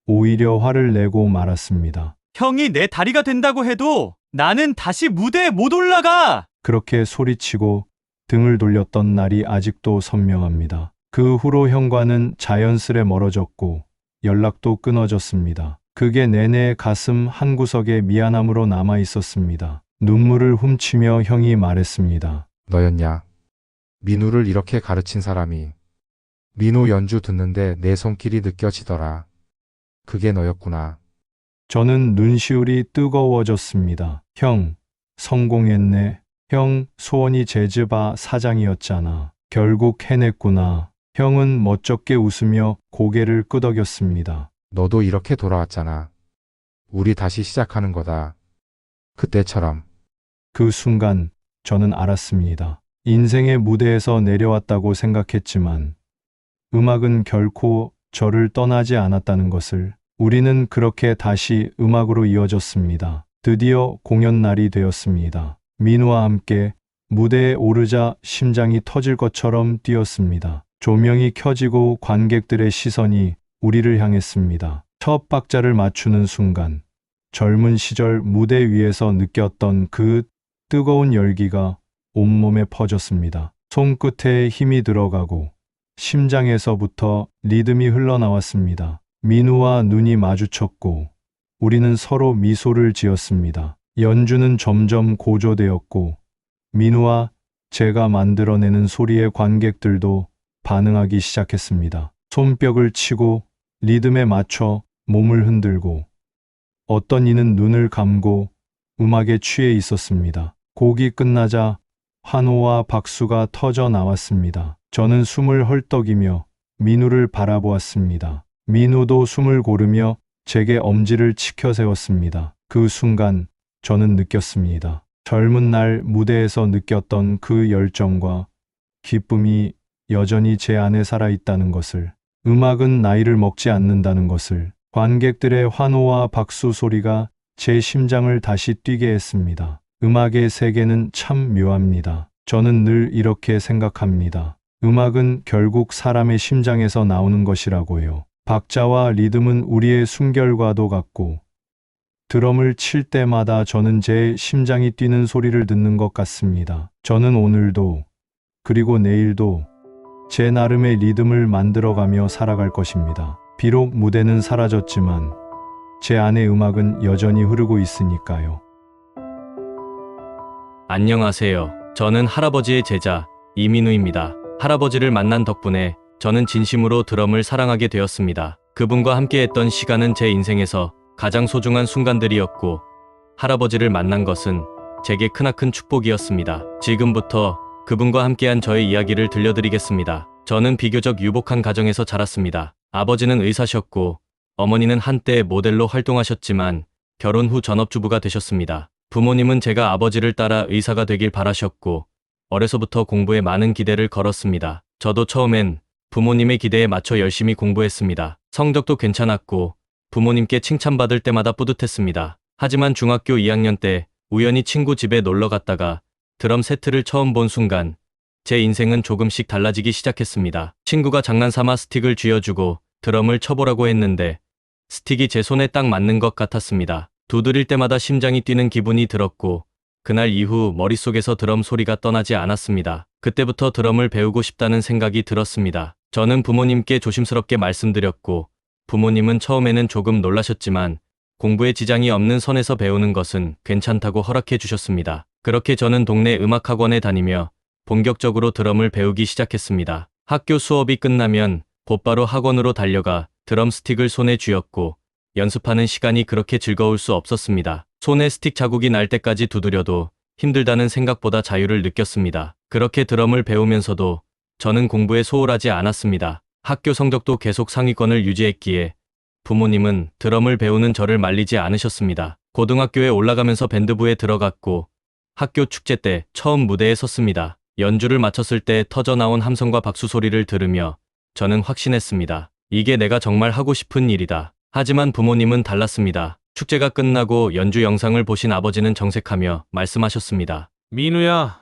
오히려 화를 내고 말았습니다. 형이 내 다리가 된다고 해도 나는 다시 무대에 못 올라가! 그렇게 소리치고 등을 돌렸던 날이 아직도 선명합니다. 그 후로 형과는 자연스레 멀어졌고 연락도 끊어졌습니다. 그게 내내 가슴 한구석에 미안함으로 남아 있었습니다. 눈물을 훔치며 형이 말했습니다. 너였냐? 민우를 이렇게 가르친 사람이. 민우 연주 듣는데 내 손길이 느껴지더라. 그게 너였구나. 저는 눈시울이 뜨거워졌습니다. 형, 성공했네. 형, 소원이 재즈바 사장이었잖아. 결국 해냈구나. 형은 멋쩍게 웃으며 고개를 끄덕였습니다. 너도 이렇게 돌아왔잖아. 우리 다시 시작하는 거다. 그때처럼. 그 순간 저는 알았습니다. 인생의 무대에서 내려왔다고 생각했지만 음악은 결코 저를 떠나지 않았다는 것을. 우리는 그렇게 다시 음악으로 이어졌습니다. 드디어 공연 날이 되었습니다. 민우와 함께 무대에 오르자 심장이 터질 것처럼 뛰었습니다. 조명이 켜지고 관객들의 시선이 우리를 향했습니다. 첫 박자를 맞추는 순간 젊은 시절 무대 위에서 느꼈던 그 뜨거운 열기가 온몸에 퍼졌습니다. 손끝에 힘이 들어가고 심장에서부터 리듬이 흘러나왔습니다. 민우와 눈이 마주쳤고 우리는 서로 미소를 지었습니다. 연주는 점점 고조되었고 민우와 제가 만들어내는 소리에 관객들도 반응하기 시작했습니다. 손뼉을 치고 리듬에 맞춰 몸을 흔들고 어떤 이는 눈을 감고 음악에 취해 있었습니다. 곡이 끝나자 환호와 박수가 터져 나왔습니다. 저는 숨을 헐떡이며 민우를 바라보았습니다. 민우도 숨을 고르며 제게 엄지를 치켜 세웠습니다. 그 순간 저는 느꼈습니다. 젊은 날 무대에서 느꼈던 그 열정과 기쁨이 여전히 제 안에 살아있다는 것을, 음악은 나이를 먹지 않는다는 것을, 관객들의 환호와 박수 소리가 제 심장을 다시 뛰게 했습니다. 음악의 세계는 참 묘합니다. 저는 늘 이렇게 생각합니다. 음악은 결국 사람의 심장에서 나오는 것이라고요. 박자와 리듬은 우리의 숨결과도 같고 드럼을 칠 때마다 저는 제 심장이 뛰는 소리를 듣는 것 같습니다. 저는 오늘도 그리고 내일도 제 나름의 리듬을 만들어가며 살아갈 것입니다. 비록 무대는 사라졌지만 제 안의 음악은 여전히 흐르고 있으니까요. 안녕하세요. 저는 할아버지의 제자 이민우입니다. 할아버지를 만난 덕분에 저는 진심으로 드럼을 사랑하게 되었습니다. 그분과 함께했던 시간은 제 인생에서 가장 소중한 순간들이었고 할아버지를 만난 것은 제게 크나큰 축복이었습니다. 지금부터 그분과 함께한 저의 이야기를 들려드리겠습니다. 저는 비교적 유복한 가정에서 자랐습니다. 아버지는 의사셨고 어머니는 한때 모델로 활동하셨지만 결혼 후 전업주부가 되셨습니다. 부모님은 제가 아버지를 따라 의사가 되길 바라셨고 어려서부터 공부에 많은 기대를 걸었습니다. 저도 처음엔 부모님의 기대에 맞춰 열심히 공부했습니다. 성적도 괜찮았고 부모님께 칭찬받을 때마다 뿌듯했습니다. 하지만 중학교 2학년 때 우연히 친구 집에 놀러 갔다가 드럼 세트를 처음 본 순간 제 인생은 조금씩 달라지기 시작했습니다. 친구가 장난삼아 스틱을 쥐어주고 드럼을 쳐보라고 했는데 스틱이 제 손에 딱 맞는 것 같았습니다. 두드릴 때마다 심장이 뛰는 기분이 들었고 그날 이후 머릿속에서 드럼 소리가 떠나지 않았습니다. 그때부터 드럼을 배우고 싶다는 생각이 들었습니다. 저는 부모님께 조심스럽게 말씀드렸고 부모님은 처음에는 조금 놀라셨지만 공부에 지장이 없는 선에서 배우는 것은 괜찮다고 허락해 주셨습니다. 그렇게 저는 동네 음악학원에 다니며 본격적으로 드럼을 배우기 시작했습니다. 학교 수업이 끝나면 곧바로 학원으로 달려가 드럼 스틱을 손에 쥐었고 연습하는 시간이 그렇게 즐거울 수 없었습니다. 손에 스틱 자국이 날 때까지 두드려도 힘들다는 생각보다 자유를 느꼈습니다. 그렇게 드럼을 배우면서도 저는 공부에 소홀하지 않았습니다. 학교 성적도 계속 상위권을 유지했기에 부모님은 드럼을 배우는 저를 말리지 않으셨습니다. 고등학교에 올라가면서 밴드부에 들어갔고 학교 축제 때 처음 무대에 섰습니다. 연주를 마쳤을 때 터져나온 함성과 박수 소리를 들으며 저는 확신했습니다. 이게 내가 정말 하고 싶은 일이다. 하지만 부모님은 달랐습니다. 축제가 끝나고 연주 영상을 보신 아버지는 정색하며 말씀하셨습니다. 민우야,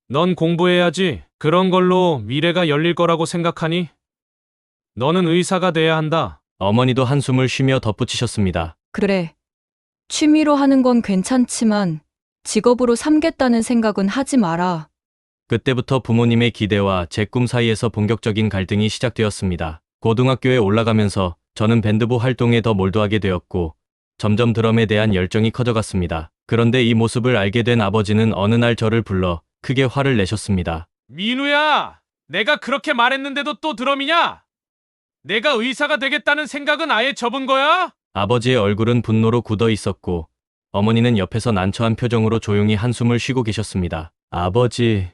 넌 공부해야지. 그런 걸로 미래가 열릴 거라고 생각하니? 너는 의사가 돼야 한다. 어머니도 한숨을 쉬며 덧붙이셨습니다. 그래. 취미로 하는 건 괜찮지만 직업으로 삼겠다는 생각은 하지 마라. 그때부터 부모님의 기대와 제 꿈 사이에서 본격적인 갈등이 시작되었습니다. 고등학교에 올라가면서 저는 밴드부 활동에 더 몰두하게 되었고 점점 드럼에 대한 열정이 커져갔습니다. 그런데 이 모습을 알게 된 아버지는 어느 날 저를 불러 크게 화를 내셨습니다. 민우야, 내가 그렇게 말했는데도 또 드럼이냐? 내가 의사가 되겠다는 생각은 아예 접은 거야? 아버지의 얼굴은 분노로 굳어 있었고 어머니는 옆에서 난처한 표정으로 조용히 한숨을 쉬고 계셨습니다. 아버지,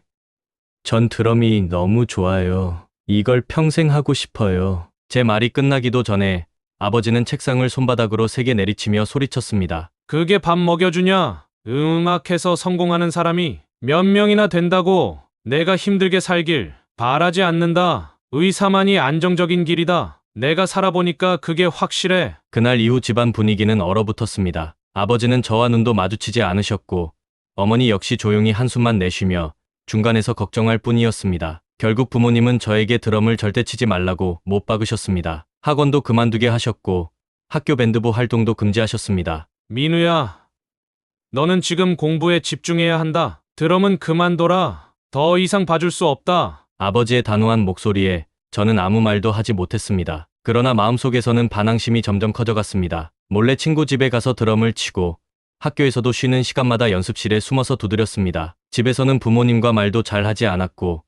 전 드럼이 너무 좋아요. 이걸 평생 하고 싶어요. 제 말이 끝나기도 전에 아버지는 책상을 손바닥으로 세게 내리치며 소리쳤습니다. 그게 밥 먹여주냐? 음악해서 성공하는 사람이 몇 명이나 된다고. 내가 힘들게 살길 바라지 않는다. 의사만이 안정적인 길이다. 내가 살아보니까 그게 확실해. 그날 이후 집안 분위기는 얼어붙었습니다. 아버지는 저와 눈도 마주치지 않으셨고 어머니 역시 조용히 한숨만 내쉬며 중간에서 걱정할 뿐이었습니다. 결국 부모님은 저에게 드럼을 절대 치지 말라고 못 박으셨습니다. 학원도 그만두게 하셨고 학교 밴드부 활동도 금지하셨습니다. 민우야, 너는 지금 공부에 집중해야 한다. 드럼은 그만둬라. 더 이상 봐줄 수 없다. 아버지의 단호한 목소리에 저는 아무 말도 하지 못했습니다. 그러나 마음속에서는 반항심이 점점 커져갔습니다. 몰래 친구 집에 가서 드럼을 치고 학교에서도 쉬는 시간마다 연습실에 숨어서 두드렸습니다. 집에서는 부모님과 말도 잘 하지 않았고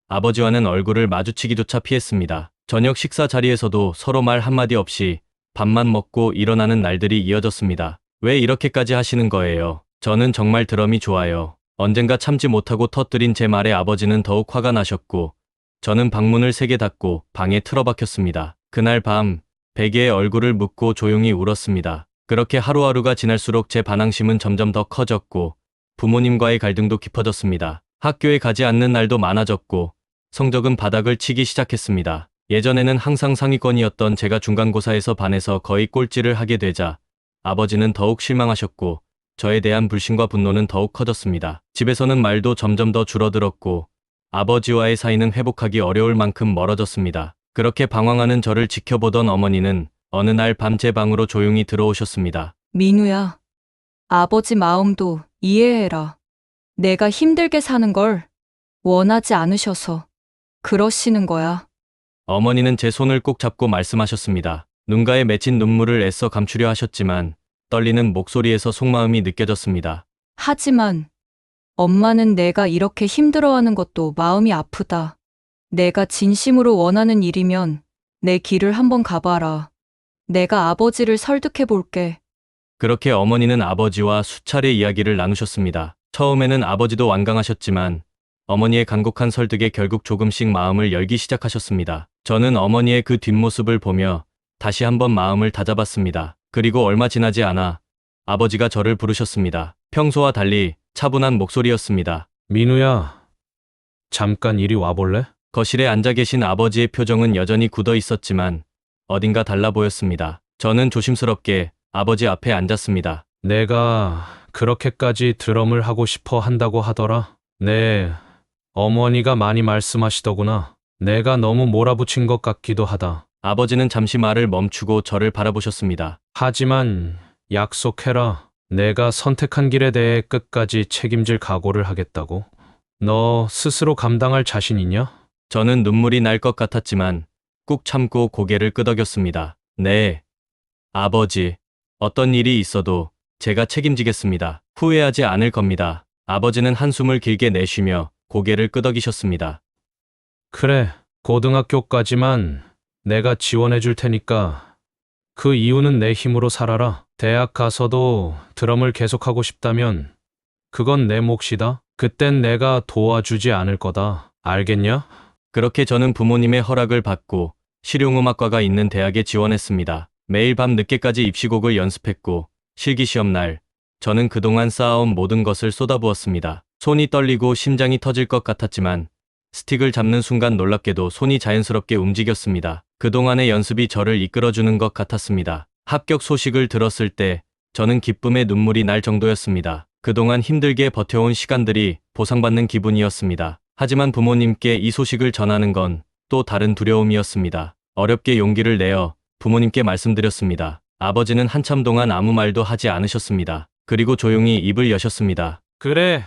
아버지와는 얼굴을 마주치기조차 피했습니다. 저녁 식사 자리에서도 서로 말 한마디 없이 밥만 먹고 일어나는 날들이 이어졌습니다. 왜 이렇게까지 하시는 거예요? 저는 정말 드럼이 좋아요. 언젠가 참지 못하고 터뜨린 제 말에 아버지는 더욱 화가 나셨고 저는 방문을 세게 닫고 방에 틀어박혔습니다. 그날 밤 베개에 얼굴을 묻고 조용히 울었습니다. 그렇게 하루하루가 지날수록 제 반항심은 점점 더 커졌고 부모님과의 갈등도 깊어졌습니다. 학교에 가지 않는 날도 많아졌고 성적은 바닥을 치기 시작했습니다. 예전에는 항상 상위권이었던 제가 중간고사에서 반에서 거의 꼴찌를 하게 되자 아버지는 더욱 실망하셨고 저에 대한 불신과 분노는 더욱 커졌습니다. 집에서는 말도 점점 더 줄어들었고 아버지와의 사이는 회복하기 어려울 만큼 멀어졌습니다. 그렇게 방황하는 저를 지켜보던 어머니는 어느 날 밤 제 방으로 조용히 들어오셨습니다. 민우야, 아버지 마음도 이해해라. 내가 힘들게 사는 걸 원하지 않으셔서 그러시는 거야. 어머니는 제 손을 꼭 잡고 말씀하셨습니다. 눈가에 맺힌 눈물을 애써 감추려 하셨지만 떨리는 목소리에서 속마음이 느껴졌습니다. 하지만 엄마는 내가 이렇게 힘들어하는 것도 마음이 아프다. 내가 진심으로 원하는 일이면 내 길을 한번 가봐라. 내가 아버지를 설득해 볼게. 그렇게 어머니는 아버지와 수차례 이야기를 나누셨습니다. 처음에는 아버지도 완강하셨지만 어머니의 간곡한 설득에 결국 조금씩 마음을 열기 시작하셨습니다. 저는 어머니의 그 뒷모습을 보며 다시 한번 마음을 다잡았습니다. 그리고 얼마 지나지 않아 아버지가 저를 부르셨습니다. 평소와 달리 차분한 목소리였습니다. 민우야, 잠깐 이리 와볼래? 거실에 앉아 계신 아버지의 표정은 여전히 굳어 있었지만 어딘가 달라 보였습니다. 저는 조심스럽게 아버지 앞에 앉았습니다. 내가 그렇게까지 드럼을 하고 싶어 한다고 하더라. 네, 어머니가 많이 말씀하시더구나. 내가 너무 몰아붙인 것 같기도 하다. 아버지는 잠시 말을 멈추고 저를 바라보셨습니다. 하지만 약속해라. 내가 선택한 길에 대해 끝까지 책임질 각오를 하겠다고. 너 스스로 감당할 자신 있냐? 저는 눈물이 날 것 같았지만 꾹 참고 고개를 끄덕였습니다. 네, 아버지. 어떤 일이 있어도 제가 책임지겠습니다. 후회하지 않을 겁니다. 아버지는 한숨을 길게 내쉬며 고개를 끄덕이셨습니다. 그래, 고등학교까지만 내가 지원해 줄 테니까 그 이유는 내 힘으로 살아라. 대학 가서도 드럼을 계속하고 싶다면 그건 내 몫이다. 그땐 내가 도와주지 않을 거다. 알겠냐? 그렇게 저는 부모님의 허락을 받고 실용음악과가 있는 대학에 지원했습니다. 매일 밤 늦게까지 입시곡을 연습했고 실기시험 날 저는 그동안 쌓아온 모든 것을 쏟아부었습니다. 손이 떨리고 심장이 터질 것 같았지만 스틱을 잡는 순간 놀랍게도 손이 자연스럽게 움직였습니다. 그동안의 연습이 저를 이끌어주는 것 같았습니다. 합격 소식을 들었을 때 저는 기쁨의 눈물이 날 정도였습니다. 그동안 힘들게 버텨온 시간들이 보상받는 기분이었습니다. 하지만 부모님께 이 소식을 전하는 건 또 다른 두려움이었습니다. 어렵게 용기를 내어 부모님께 말씀드렸습니다. 아버지는 한참 동안 아무 말도 하지 않으셨습니다. 그리고 조용히 입을 여셨습니다. 그래,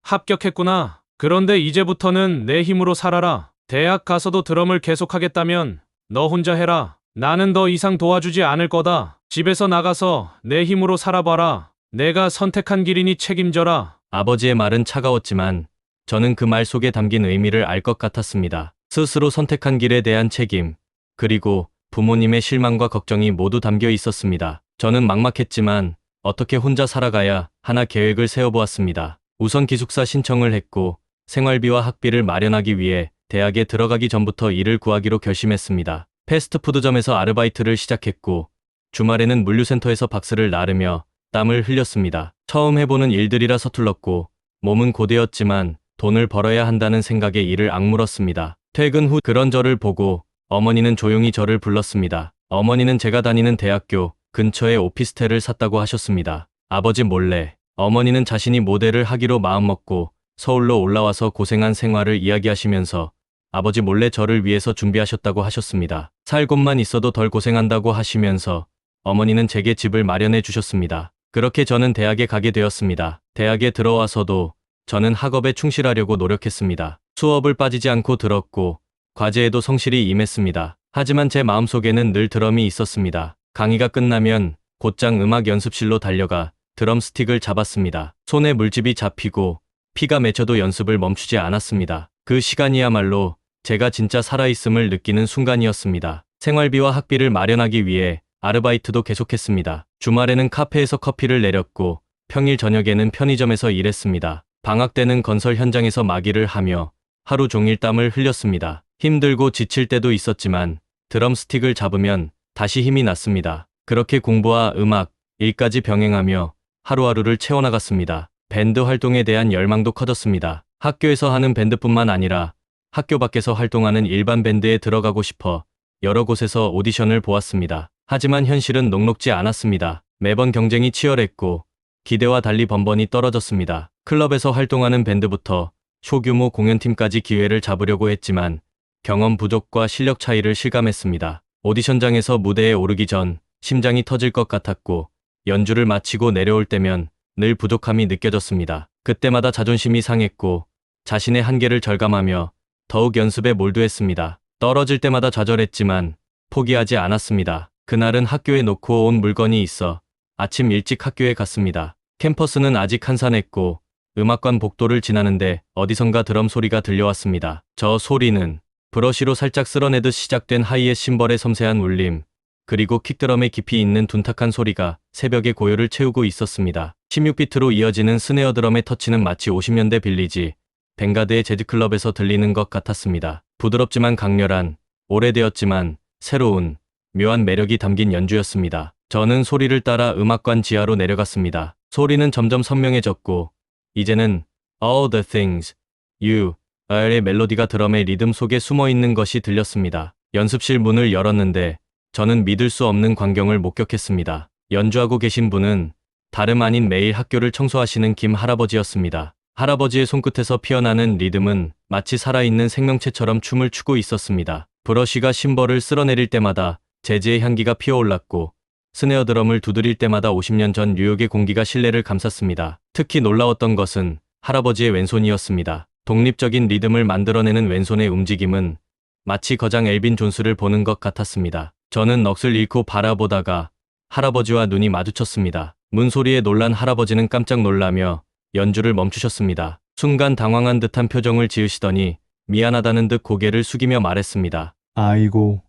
합격했구나. 그런데 이제부터는 내 힘으로 살아라. 대학 가서도 드럼을 계속하겠다면 너 혼자 해라. 나는 더 이상 도와주지 않을 거다. 집에서 나가서 내 힘으로 살아봐라. 내가 선택한 길이니 책임져라. 아버지의 말은 차가웠지만 저는 그 말 속에 담긴 의미를 알 것 같았습니다. 스스로 선택한 길에 대한 책임, 그리고 부모님의 실망과 걱정이 모두 담겨 있었습니다. 저는 막막했지만 어떻게 혼자 살아가야 하나 계획을 세워보았습니다. 우선 기숙사 신청을 했고 생활비와 학비를 마련하기 위해 대학에 들어가기 전부터 일을 구하기로 결심했습니다. 패스트푸드점에서 아르바이트를 시작했고 주말에는 물류센터에서 박스를 나르며 땀을 흘렸습니다. 처음 해보는 일들이라 서툴렀고 몸은 고되었지만 돈을 벌어야 한다는 생각에 이를 악물었습니다. 퇴근 후 그런 저를 보고 어머니는 조용히 저를 불렀습니다. 어머니는 제가 다니는 대학교 근처에 오피스텔을 샀다고 하셨습니다. 아버지 몰래 어머니는 자신이 모델을 하기로 마음먹고 서울로 올라와서 고생한 생활을 이야기하시면서 아버지 몰래 저를 위해서 준비하셨다고 하셨습니다. 살 곳만 있어도 덜 고생한다고 하시면서 어머니는 제게 집을 마련해 주셨습니다. 그렇게 저는 대학에 가게 되었습니다. 대학에 들어와서도 저는 학업에 충실하려고 노력했습니다. 수업을 빠지지 않고 들었고 과제에도 성실히 임했습니다. 하지만 제 마음속에는 늘 드럼이 있었습니다. 강의가 끝나면 곧장 음악 연습실로 달려가 드럼 스틱을 잡았습니다. 손에 물집이 잡히고 피가 맺혀도 연습을 멈추지 않았습니다. 그 시간이야말로 제가 진짜 살아있음을 느끼는 순간이었습니다. 생활비와 학비를 마련하기 위해 아르바이트도 계속했습니다. 주말에는 카페에서 커피를 내렸고 평일 저녁에는 편의점에서 일했습니다. 방학 때는 건설 현장에서 막일을 하며 하루 종일 땀을 흘렸습니다. 힘들고 지칠 때도 있었지만 드럼 스틱을 잡으면 다시 힘이 났습니다. 그렇게 공부와 음악, 일까지 병행하며 하루하루를 채워나갔습니다. 밴드 활동에 대한 열망도 커졌습니다. 학교에서 하는 밴드뿐만 아니라 학교 밖에서 활동하는 일반 밴드에 들어가고 싶어 여러 곳에서 오디션을 보았습니다. 하지만 현실은 녹록지 않았습니다. 매번 경쟁이 치열했고 기대와 달리 번번이 떨어졌습니다. 클럽에서 활동하는 밴드부터 소규모 공연팀까지 기회를 잡으려고 했지만 경험 부족과 실력 차이를 실감했습니다. 오디션장에서 무대에 오르기 전 심장이 터질 것 같았고 연주를 마치고 내려올 때면 늘 부족함이 느껴졌습니다. 그때마다 자존심이 상했고 자신의 한계를 절감하며 더욱 연습에 몰두했습니다. 떨어질 때마다 좌절했지만 포기하지 않았습니다. 그날은 학교에 놓고 온 물건이 있어 아침 일찍 학교에 갔습니다. 캠퍼스는 아직 한산했고 음악관 복도를 지나는데 어디선가 드럼 소리가 들려왔습니다. 저 소리는 브러쉬로 살짝 쓸어내듯 시작된 하이햇 심벌의 섬세한 울림, 그리고 킥드럼의 깊이 있는 둔탁한 소리가 새벽의 고요를 채우고 있었습니다. 16비트로 이어지는 스네어 드럼의 터치는 마치 50년대 빌리지 벵가드의 재즈클럽에서 들리는 것 같았습니다. 부드럽지만 강렬한, 오래되었지만 새로운, 묘한 매력이 담긴 연주였습니다. 저는 소리를 따라 음악관 지하로 내려갔습니다. 소리는 점점 선명해졌고 이제는 All the things you are의 멜로디가 드럼의 리듬 속에 숨어 있는 것이 들렸습니다. 연습실 문을 열었는데 저는 믿을 수 없는 광경을 목격했습니다. 연주하고 계신 분은 다름 아닌 매일 학교를 청소하시는 김 할아버지였습니다. 할아버지의 손끝에서 피어나는 리듬은 마치 살아있는 생명체처럼 춤을 추고 있었습니다. 브러쉬가 심벌을 쓸어내릴 때마다 재즈의 향기가 피어올랐고 스네어 드럼을 두드릴 때마다 50년 전 뉴욕의 공기가 실내를 감쌌습니다. 특히 놀라웠던 것은 할아버지의 왼손이었습니다. 독립적인 리듬을 만들어내는 왼손의 움직임은 마치 거장 엘빈 존스를 보는 것 같았습니다. 저는 넋을 잃고 바라보다가 할아버지와 눈이 마주쳤습니다. 문소리에 놀란 할아버지는 깜짝 놀라며 연주를 멈추셨습니다. 순간 당황한 듯한 표정을 지으시더니 미안하다는 듯 고개를 숙이며 말했습니다. 아이고,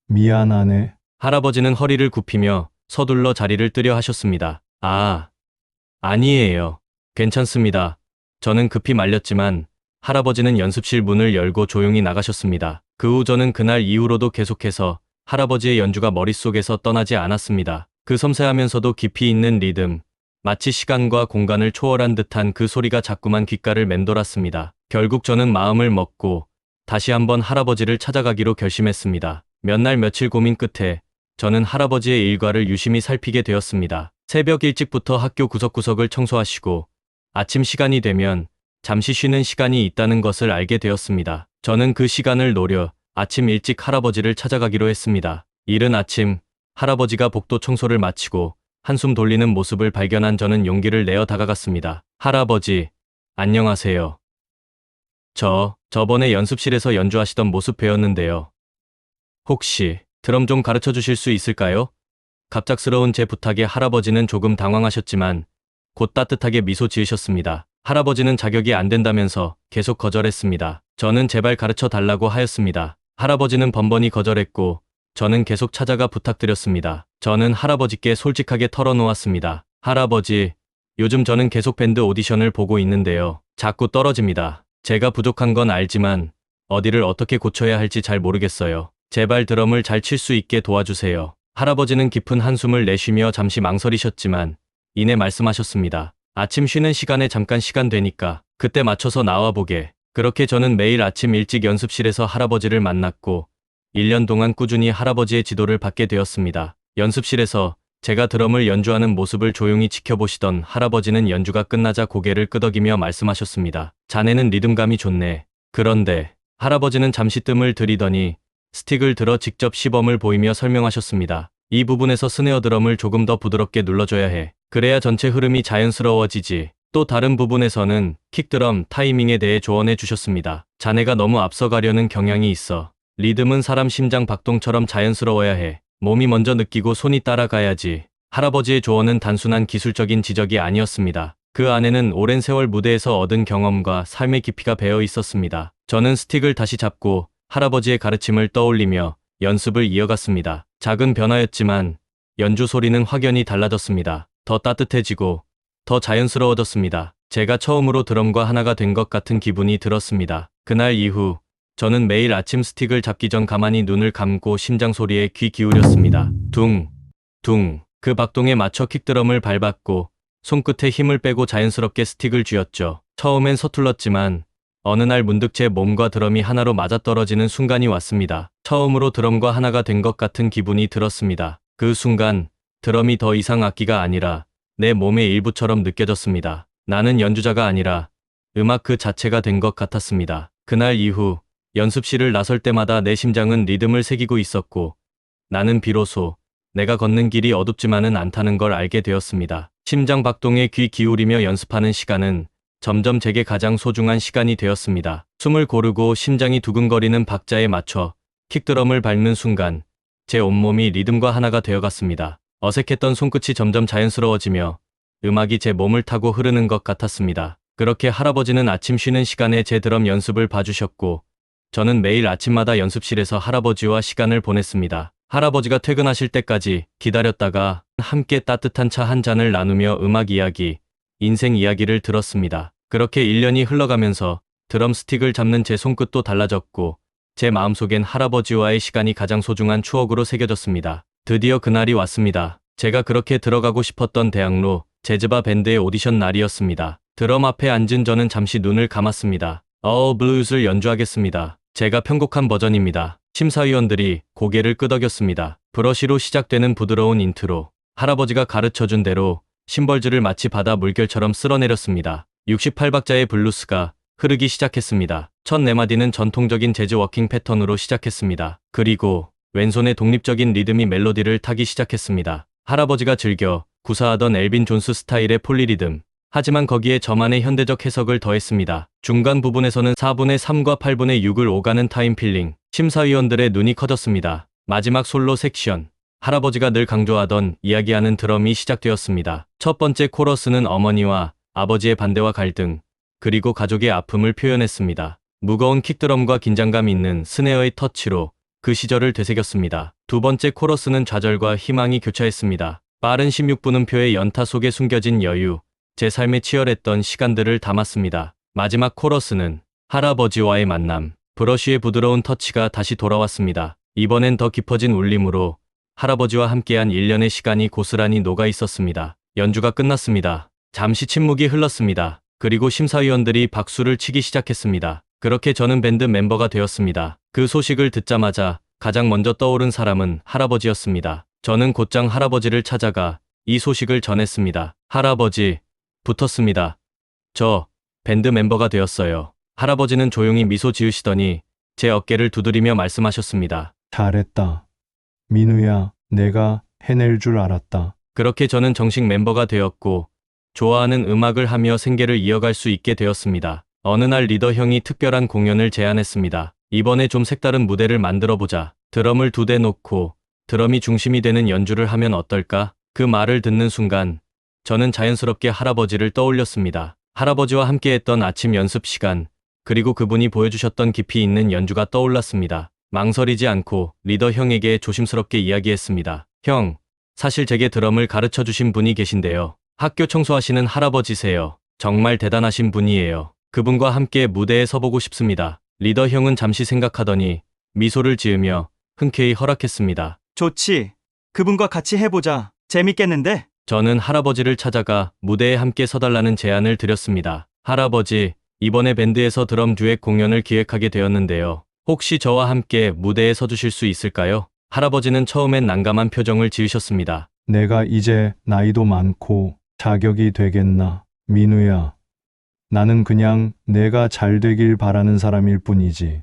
미안하네. 할아버지는 허리를 굽히며 서둘러 자리를 뜨려 하셨습니다. 아니에요. 괜찮습니다. 저는 급히 말렸지만 할아버지는 연습실 문을 열고 조용히 나가셨습니다. 그 후 저는 그날 이후로도 계속해서 할아버지의 연주가 머릿속에서 떠나지 않았습니다. 그 섬세하면서도 깊이 있는 리듬, 마치 시간과 공간을 초월한 듯한 그 소리가 자꾸만 귓가를 맴돌았습니다. 결국 저는 마음을 먹고 다시 한번 할아버지를 찾아가기로 결심했습니다. 몇 날 며칠 고민 끝에 저는 할아버지의 일과를 유심히 살피게 되었습니다. 새벽 일찍부터 학교 구석구석을 청소하시고 아침 시간이 되면 잠시 쉬는 시간이 있다는 것을 알게 되었습니다. 저는 그 시간을 노려 아침 일찍 할아버지를 찾아가기로 했습니다. 이른 아침 할아버지가 복도 청소를 마치고 한숨 돌리는 모습을 발견한 저는 용기를 내어 다가갔습니다. 할아버지, 안녕하세요. 저번에 연습실에서 연주하시던 모습 배웠는데요. 혹시 드럼 좀 가르쳐 주실 수 있을까요? 갑작스러운 제 부탁에 할아버지는 조금 당황하셨지만 곧 따뜻하게 미소 지으셨습니다. 할아버지는 자격이 안 된다면서 계속 거절했습니다. 저는 제발 가르쳐 달라고 하였습니다. 할아버지는 번번이 거절했고 저는 계속 찾아가 부탁드렸습니다. 저는 할아버지께 솔직하게 털어놓았습니다. 할아버지, 요즘 저는 계속 밴드 오디션을 보고 있는데요. 자꾸 떨어집니다. 제가 부족한 건 알지만 어디를 어떻게 고쳐야 할지 잘 모르겠어요. 제발 드럼을 잘 칠 수 있게 도와주세요. 할아버지는 깊은 한숨을 내쉬며 잠시 망설이셨지만 이내 말씀하셨습니다. 아침 쉬는 시간에 잠깐 시간 되니까 그때 맞춰서 나와보게. 그렇게 저는 매일 아침 일찍 연습실에서 할아버지를 만났고 1년 동안 꾸준히 할아버지의 지도를 받게 되었습니다. 연습실에서 제가 드럼을 연주하는 모습을 조용히 지켜보시던 할아버지는 연주가 끝나자 고개를 끄덕이며 말씀하셨습니다. 자네는 리듬감이 좋네. 그런데 할아버지는 잠시 뜸을 들이더니 스틱을 들어 직접 시범을 보이며 설명하셨습니다. 이 부분에서 스네어 드럼을 조금 더 부드럽게 눌러줘야 해. 그래야 전체 흐름이 자연스러워지지. 또 다른 부분에서는 킥드럼 타이밍에 대해 조언해 주셨습니다. 자네가 너무 앞서가려는 경향이 있어. 리듬은 사람 심장 박동처럼 자연스러워야 해. 몸이 먼저 느끼고 손이 따라가야지. 할아버지의 조언은 단순한 기술적인 지적이 아니었습니다. 그 안에는 오랜 세월 무대에서 얻은 경험과 삶의 깊이가 배어 있었습니다. 저는 스틱을 다시 잡고 할아버지의 가르침을 떠올리며 연습을 이어갔습니다. 작은 변화였지만 연주 소리는 확연히 달라졌습니다. 더 따뜻해지고 더 자연스러워졌습니다. 제가 처음으로 드럼과 하나가 된 것 같은 기분이 들었습니다. 그날 이후 저는 매일 아침 스틱을 잡기 전 가만히 눈을 감고 심장 소리에 귀 기울였습니다. 둥, 둥. 그 박동에 맞춰 킥드럼을 밟았고 손끝에 힘을 빼고 자연스럽게 스틱을 쥐었죠. 처음엔 서툴렀지만 어느 날 문득 제 몸과 드럼이 하나로 맞아떨어지는 순간이 왔습니다. 처음으로 드럼과 하나가 된 것 같은 기분이 들었습니다. 그 순간 드럼이 더 이상 악기가 아니라 내 몸의 일부처럼 느껴졌습니다. 나는 연주자가 아니라 음악 그 자체가 된 것 같았습니다. 그날 이후 연습실을 나설 때마다 내 심장은 리듬을 새기고 있었고 나는 비로소 내가 걷는 길이 어둡지만은 않다는 걸 알게 되었습니다. 심장 박동에 귀 기울이며 연습하는 시간은 점점 제게 가장 소중한 시간이 되었습니다. 숨을 고르고 심장이 두근거리는 박자에 맞춰 킥드럼을 밟는 순간 제 온몸이 리듬과 하나가 되어갔습니다. 어색했던 손끝이 점점 자연스러워지며 음악이 제 몸을 타고 흐르는 것 같았습니다. 그렇게 할아버지는 아침 쉬는 시간에 제 드럼 연습을 봐주셨고 저는 매일 아침마다 연습실에서 할아버지와 시간을 보냈습니다. 할아버지가 퇴근하실 때까지 기다렸다가 함께 따뜻한 차 한 잔을 나누며 음악 이야기, 인생 이야기를 들었습니다. 그렇게 1년이 흘러가면서 드럼 스틱을 잡는 제 손끝도 달라졌고 제 마음속엔 할아버지와의 시간이 가장 소중한 추억으로 새겨졌습니다. 드디어 그날이 왔습니다. 제가 그렇게 들어가고 싶었던 대학로 재즈바 밴드의 오디션 날이었습니다. 드럼 앞에 앉은 저는 잠시 눈을 감았습니다. 블루스를 연주하겠습니다. 제가 편곡한 버전입니다. 심사위원들이 고개를 끄덕였습니다. 브러쉬로 시작되는 부드러운 인트로. 할아버지가 가르쳐준 대로 심벌즈를 마치 바다 물결처럼 쓸어내렸습니다. 68박자의 블루스가 흐르기 시작했습니다. 첫 네 마디는 전통적인 재즈 워킹 패턴으로 시작했습니다. 그리고 왼손의 독립적인 리듬이 멜로디를 타기 시작했습니다. 할아버지가 즐겨 구사하던 엘빈 존스 스타일의 폴리리듬. 하지만 거기에 저만의 현대적 해석을 더했습니다. 중간 부분에서는 4분의 3과 8분의 6을 오가는 타임 필링. 심사위원들의 눈이 커졌습니다. 마지막 솔로 섹션. 할아버지가 늘 강조하던 이야기하는 드럼이 시작되었습니다. 첫 번째 코러스는 어머니와 아버지의 반대와 갈등, 그리고 가족의 아픔을 표현했습니다. 무거운 킥드럼과 긴장감 있는 스네어의 터치로 그 시절을 되새겼습니다. 두 번째 코러스는 좌절과 희망이 교차했습니다. 빠른 16분음표의 연타 속에 숨겨진 여유, 제 삶에 치열했던 시간들을 담았습니다. 마지막 코러스는 할아버지와의 만남, 브러쉬의 부드러운 터치가 다시 돌아왔습니다. 이번엔 더 깊어진 울림으로 할아버지와 함께한 1년의 시간이 고스란히 녹아 있었습니다. 연주가 끝났습니다. 잠시 침묵이 흘렀습니다. 그리고 심사위원들이 박수를 치기 시작했습니다. 그렇게 저는 밴드 멤버가 되었습니다. 그 소식을 듣자마자 가장 먼저 떠오른 사람은 할아버지였습니다. 저는 곧장 할아버지를 찾아가 이 소식을 전했습니다. 할아버지, 붙었습니다. 저 밴드 멤버가 되었어요. 할아버지는 조용히 미소 지으시더니 제 어깨를 두드리며 말씀하셨습니다. 잘했다. 민우야, 내가 해낼 줄 알았다. 그렇게 저는 정식 멤버가 되었고 좋아하는 음악을 하며 생계를 이어갈 수 있게 되었습니다. 어느 날 리더 형이 특별한 공연을 제안했습니다. 이번에 좀 색다른 무대를 만들어보자. 드럼을 2대 놓고 드럼이 중심이 되는 연주를 하면 어떨까? 그 말을 듣는 순간 저는 자연스럽게 할아버지를 떠올렸습니다. 할아버지와 함께했던 아침 연습 시간, 그리고 그분이 보여주셨던 깊이 있는 연주가 떠올랐습니다. 망설이지 않고 리더 형에게 조심스럽게 이야기했습니다. 형, 사실 제게 드럼을 가르쳐 주신 분이 계신데요. 학교 청소하시는 할아버지세요. 정말 대단하신 분이에요. 그분과 함께 무대에 서보고 싶습니다. 리더 형은 잠시 생각하더니 미소를 지으며 흔쾌히 허락했습니다. 좋지. 그분과 같이 해보자. 재밌겠는데? 저는 할아버지를 찾아가 무대에 함께 서달라는 제안을 드렸습니다. 할아버지, 이번에 밴드에서 드럼 듀엣 공연을 기획하게 되었는데요. 혹시 저와 함께 무대에 서주실 수 있을까요? 할아버지는 처음엔 난감한 표정을 지으셨습니다. 내가 이제 나이도 많고 자격이 되겠나? 민우야, 나는 그냥 내가 잘 되길 바라는 사람일 뿐이지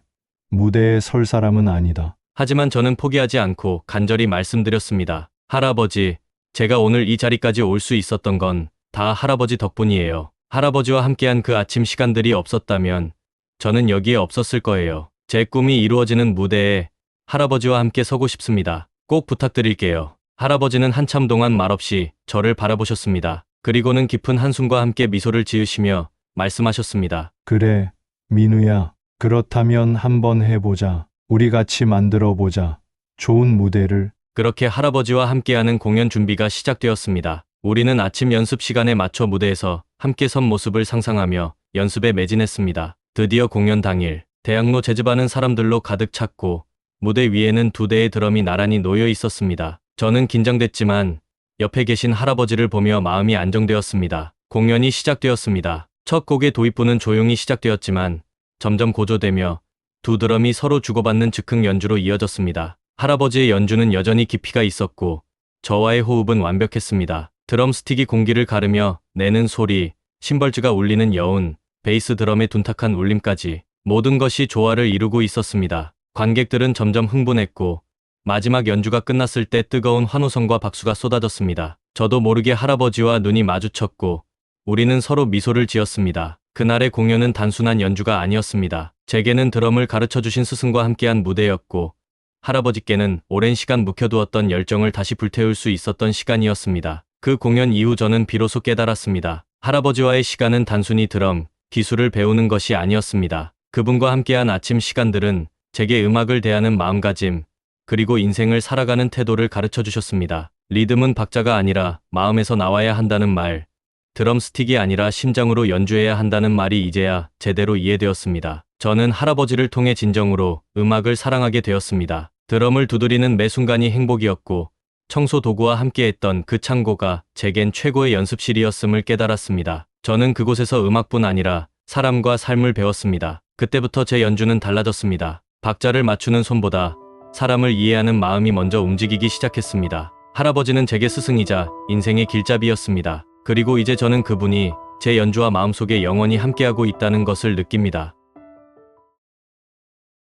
무대에 설 사람은 아니다. 하지만 저는 포기하지 않고 간절히 말씀드렸습니다. 할아버지, 제가 오늘 이 자리까지 올 수 있었던 건 다 할아버지 덕분이에요. 할아버지와 함께한 그 아침 시간들이 없었다면 저는 여기에 없었을 거예요. 제 꿈이 이루어지는 무대에 할아버지와 함께 서고 싶습니다. 꼭 부탁드릴게요. 할아버지는 한참 동안 말없이 저를 바라보셨습니다. 그리고는 깊은 한숨과 함께 미소를 지으시며 말씀하셨습니다. 그래, 민우야. 그렇다면 한번 해보자. 우리 같이 만들어 보자. 좋은 무대를. 그렇게 할아버지와 함께하는 공연 준비가 시작되었습니다. 우리는 아침 연습 시간에 맞춰 무대에서 함께 선 모습을 상상하며 연습에 매진했습니다. 드디어 공연 당일, 대학로 재즈바는 사람들로 가득 찼고 무대 위에는 2대의 드럼이 나란히 놓여 있었습니다. 저는 긴장됐지만 옆에 계신 할아버지를 보며 마음이 안정되었습니다. 공연이 시작되었습니다. 첫 곡의 도입부는 조용히 시작되었지만 점점 고조되며 2 드럼이 서로 주고받는 즉흥 연주로 이어졌습니다. 할아버지의 연주는 여전히 깊이가 있었고 저와의 호흡은 완벽했습니다. 드럼 스틱이 공기를 가르며 내는 소리, 심벌즈가 울리는 여운, 베이스 드럼의 둔탁한 울림까지 모든 것이 조화를 이루고 있었습니다. 관객들은 점점 흥분했고 마지막 연주가 끝났을 때 뜨거운 환호성과 박수가 쏟아졌습니다. 저도 모르게 할아버지와 눈이 마주쳤고 우리는 서로 미소를 지었습니다. 그날의 공연은 단순한 연주가 아니었습니다. 제게는 드럼을 가르쳐주신 스승과 함께한 무대였고 할아버지께는 오랜 시간 묵혀두었던 열정을 다시 불태울 수 있었던 시간이었습니다. 그 공연 이후 저는 비로소 깨달았습니다. 할아버지와의 시간은 단순히 드럼, 기술을 배우는 것이 아니었습니다. 그분과 함께한 아침 시간들은 제게 음악을 대하는 마음가짐, 그리고 인생을 살아가는 태도를 가르쳐 주셨습니다. 리듬은 박자가 아니라 마음에서 나와야 한다는 말, 드럼스틱이 아니라 심장으로 연주해야 한다는 말이 이제야 제대로 이해되었습니다. 저는 할아버지를 통해 진정으로 음악을 사랑하게 되었습니다. 드럼을 두드리는 매 순간이 행복이었고 청소 도구와 함께했던 그 창고가 제겐 최고의 연습실이었음을 깨달았습니다. 저는 그곳에서 음악뿐 아니라 사람과 삶을 배웠습니다. 그때부터 제 연주는 달라졌습니다. 박자를 맞추는 손보다 사람을 이해하는 마음이 먼저 움직이기 시작했습니다. 할아버지는 제게 스승이자 인생의 길잡이였습니다. 그리고 이제 저는 그분이 제 연주와 마음속에 영원히 함께하고 있다는 것을 느낍니다.